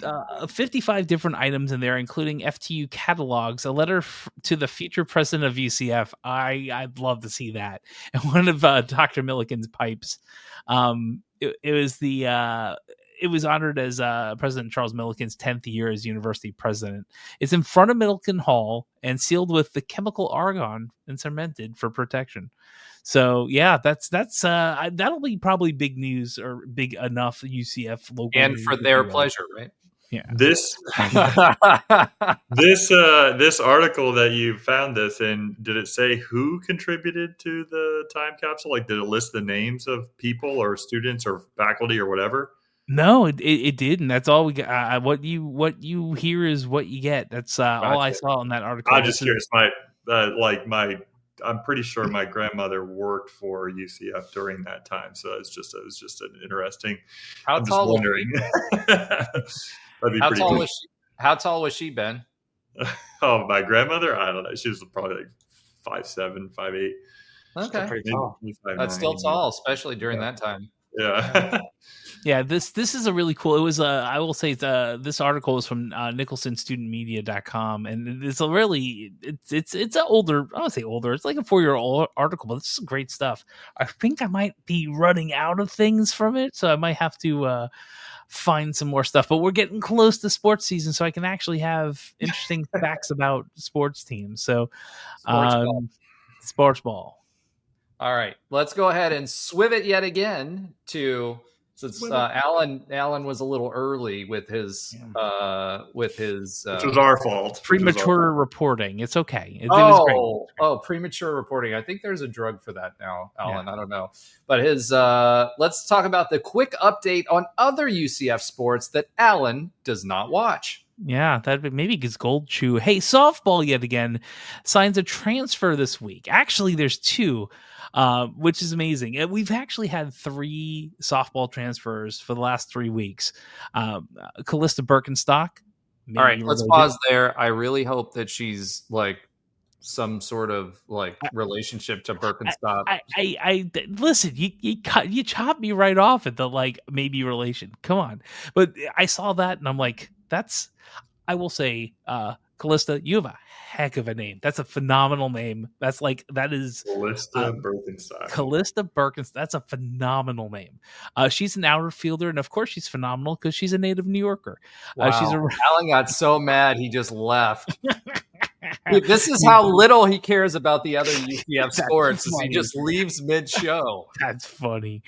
55 different items in there, including FTU catalogs, a letter to the future president of UCF. I'd love to see that. And one of Dr. Milliken's pipes. It was honored as President Charles Milliken's 10th year as university president. It's in front of Milliken Hall and sealed with the chemical argon and cemented for protection. So yeah, that'll be probably big news, or big enough UCF local, and for their pleasure, right? Yeah. This article that you found this in, did it say who contributed to the time capsule? Like, did it list the names of people or students or faculty or whatever? No, it didn't. That's all we got. What you hear is what you get. That's all I saw in that article. I'm just curious. I'm pretty sure my grandmother worked for UCF during that time, so it was just an interesting. I'm just wondering. That'd be pretty cool. How tall was she, Ben? Oh, my grandmother? I don't know. She was probably like 5'7", 5'8". Okay, pretty tall. That's still tall, especially during that time. Yeah. Yeah, this is a really cool. It was I will say this article is from nicholsonstudentmedia.com, and it's a really it's an older, I don't say older, it's like a 4-year-old article, but this is great stuff. I think I might be running out of things from it, so I might have to find some more stuff. But we're getting close to sports season, so I can actually have interesting facts about sports teams. So sports ball. All right, let's go ahead and swiv it yet again to, since Alan was a little early with his which was our fault. Premature reporting. It's okay. It was great. Premature reporting. I think there's a drug for that now, Alan. Yeah. I don't know. But let's talk about the quick update on other UCF sports that Alan does not watch. Yeah, that maybe gets Gold Chew. Hey, softball yet again signs a transfer this week. Actually, there's 2. Which is amazing. And we've actually had 3 softball transfers for the last 3 weeks. Callista Birkenstock. All right, let's pause there. I really hope that she's like some sort of like relationship to Birkenstock. I listen. You chopped me right off at the like maybe relation. Come on, but I saw that and I'm like, that's. I will say, Callista, you have a heck of a name. That's a phenomenal name. That is Callista Birkenstock. Callista Birkenstock. That's a phenomenal name. She's an outer fielder, and of course she's phenomenal because she's a native New Yorker. Wow. Alan got so mad he just left. This is how little he cares about the other UCF sports. Is he funny. just leaves mid-show. That's funny.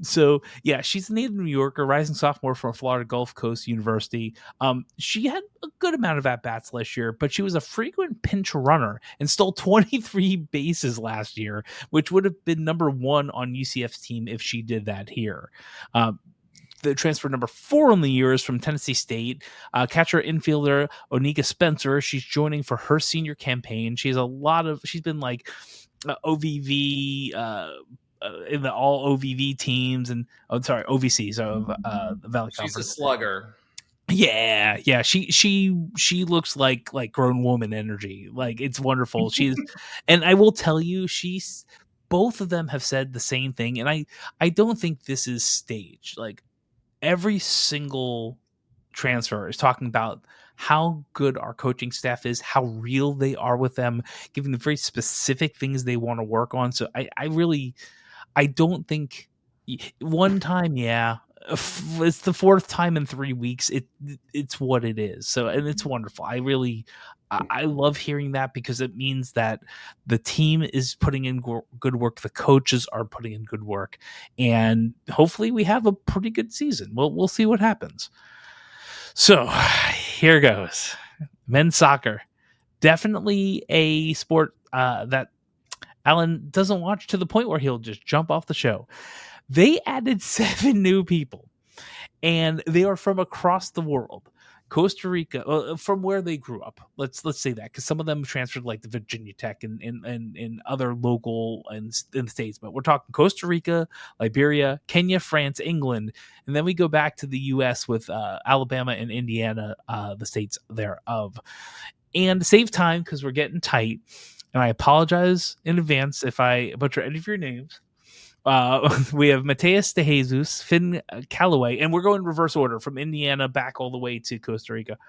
So yeah, she's a native New Yorker, rising sophomore from Florida Gulf Coast University. She had a good amount of at-bats last year, but she was a frequent pinch runner and stole 23 bases last year, which would have been number 1 on UCF's team if she did that here. The transfer number 4 on the year is from Tennessee State. Catcher infielder Onika Spencer. She's joining for her senior campaign. She's been like OVV in the all OVV teams and OVC. So the Valley Conference. She's a slugger. Yeah. She looks like grown woman energy. Like, it's wonderful. And I will tell you, both of them have said the same thing, and I don't think this is staged. Like, every single transfer is talking about how good our coaching staff is, how real they are with them, giving them very specific things they want to work on. So I don't think one time, it's the 4th time in 3 weeks. It's what it is. So, and it's wonderful. I love hearing that, because it means that the team is putting in good work. The coaches are putting in good work, and hopefully we have a pretty good season. We'll see what happens. So here goes. Men's soccer, definitely a sport that Alan doesn't watch to the point where he'll just jump off the show. They added 7 new people, and they are from across the world. Costa Rica, from where they grew up. Let's say that, because some of them transferred like to Virginia Tech and other local in the States. But we're talking Costa Rica, Liberia, Kenya, France, England, and then we go back to the U.S. with Alabama and Indiana, the states thereof. And to save time, because we're getting tight, and I apologize in advance if I butcher any of your names. We have Mateus De Jesus, Finn Callaway, and we're going reverse order from Indiana back all the way to Costa Rica.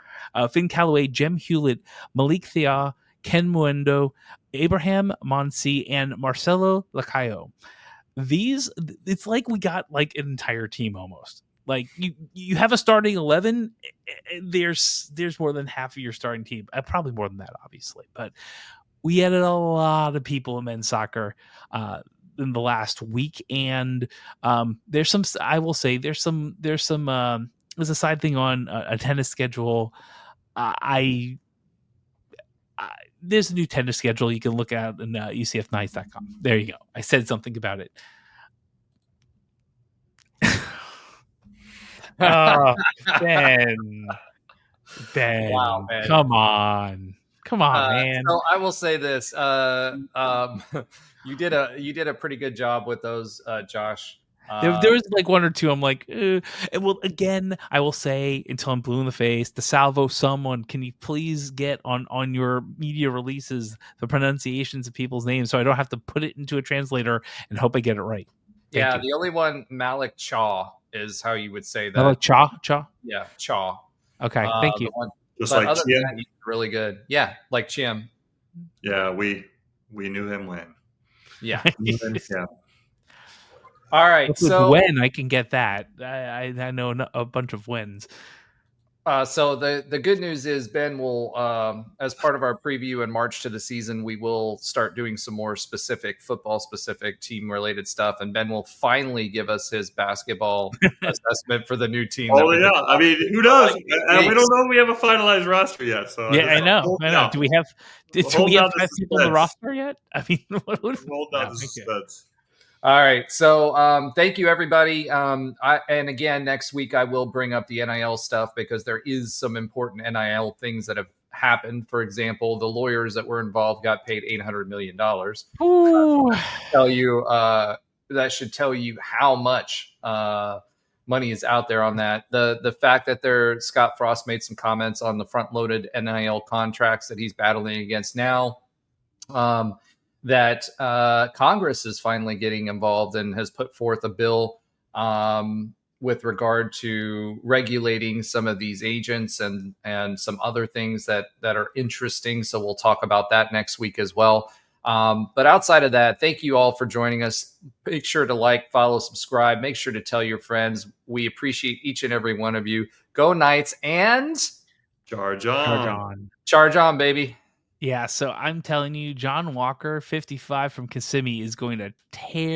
Finn Callaway, Jem Hewlett, Malik Thea, Ken Muendo, Abraham Monsi, and Marcelo Lacayo. It's like we got like an entire team almost. Like, you have a starting 11. There's more than half of your starting team. Probably more than that, obviously, but we added a lot of people in men's soccer in the last week, and there's some. I will say there's some. There's a side thing on a tennis schedule. There's a new tennis schedule you can look at in UCFnights.com. There you go. I said something about it. Oh, Ben. Wow, Ben. Come on, man. So I will say this: you did a pretty good job with those, Josh. There was like 1 or 2. I'm like, well, again, I will say, until I'm blue in the face, DeSalvo, someone, can you please get on your media releases the pronunciations of people's names, so I don't have to put it into a translator and hope I get it right. Thank you. The only one, Malik Chaw, is how you would say that. Malik Chaw? Yeah, Chaw. Okay, thank you. Just like Chiem. Really good. Yeah, like Chiem. Yeah, we knew him when. Yeah. Yeah. All right. So when I can get that, I know a bunch of wins. So the good news is Ben will, as part of our preview and march to the season, we will start doing some more specific football specific team related stuff. And Ben will finally give us his basketball assessment for the new team. Oh yeah. I mean, who knows? We don't know if we have a finalized roster yet. So yeah, I know. Do we have 5 people on the roster yet? I mean, hold on to suspense. All right. So thank you, everybody. And again, next week I will bring up the NIL stuff, because there is some important NIL things that have happened. For example, the lawyers that were involved got paid $800 million. That should tell you how much money is out there on that. The fact that Scott Frost made some comments on the front-loaded NIL contracts that he's battling against now. That Congress is finally getting involved and has put forth a bill with regard to regulating some of these agents and some other things that are interesting. So we'll talk about that next week as well. But outside of that, thank you all for joining us. Make sure to like, follow, subscribe. Make sure to tell your friends. We appreciate each and every one of you. Go Knights, and Charge on. Charge on, baby. Yeah, so I'm telling you, John Walker, 55 from Kissimmee, is going to tear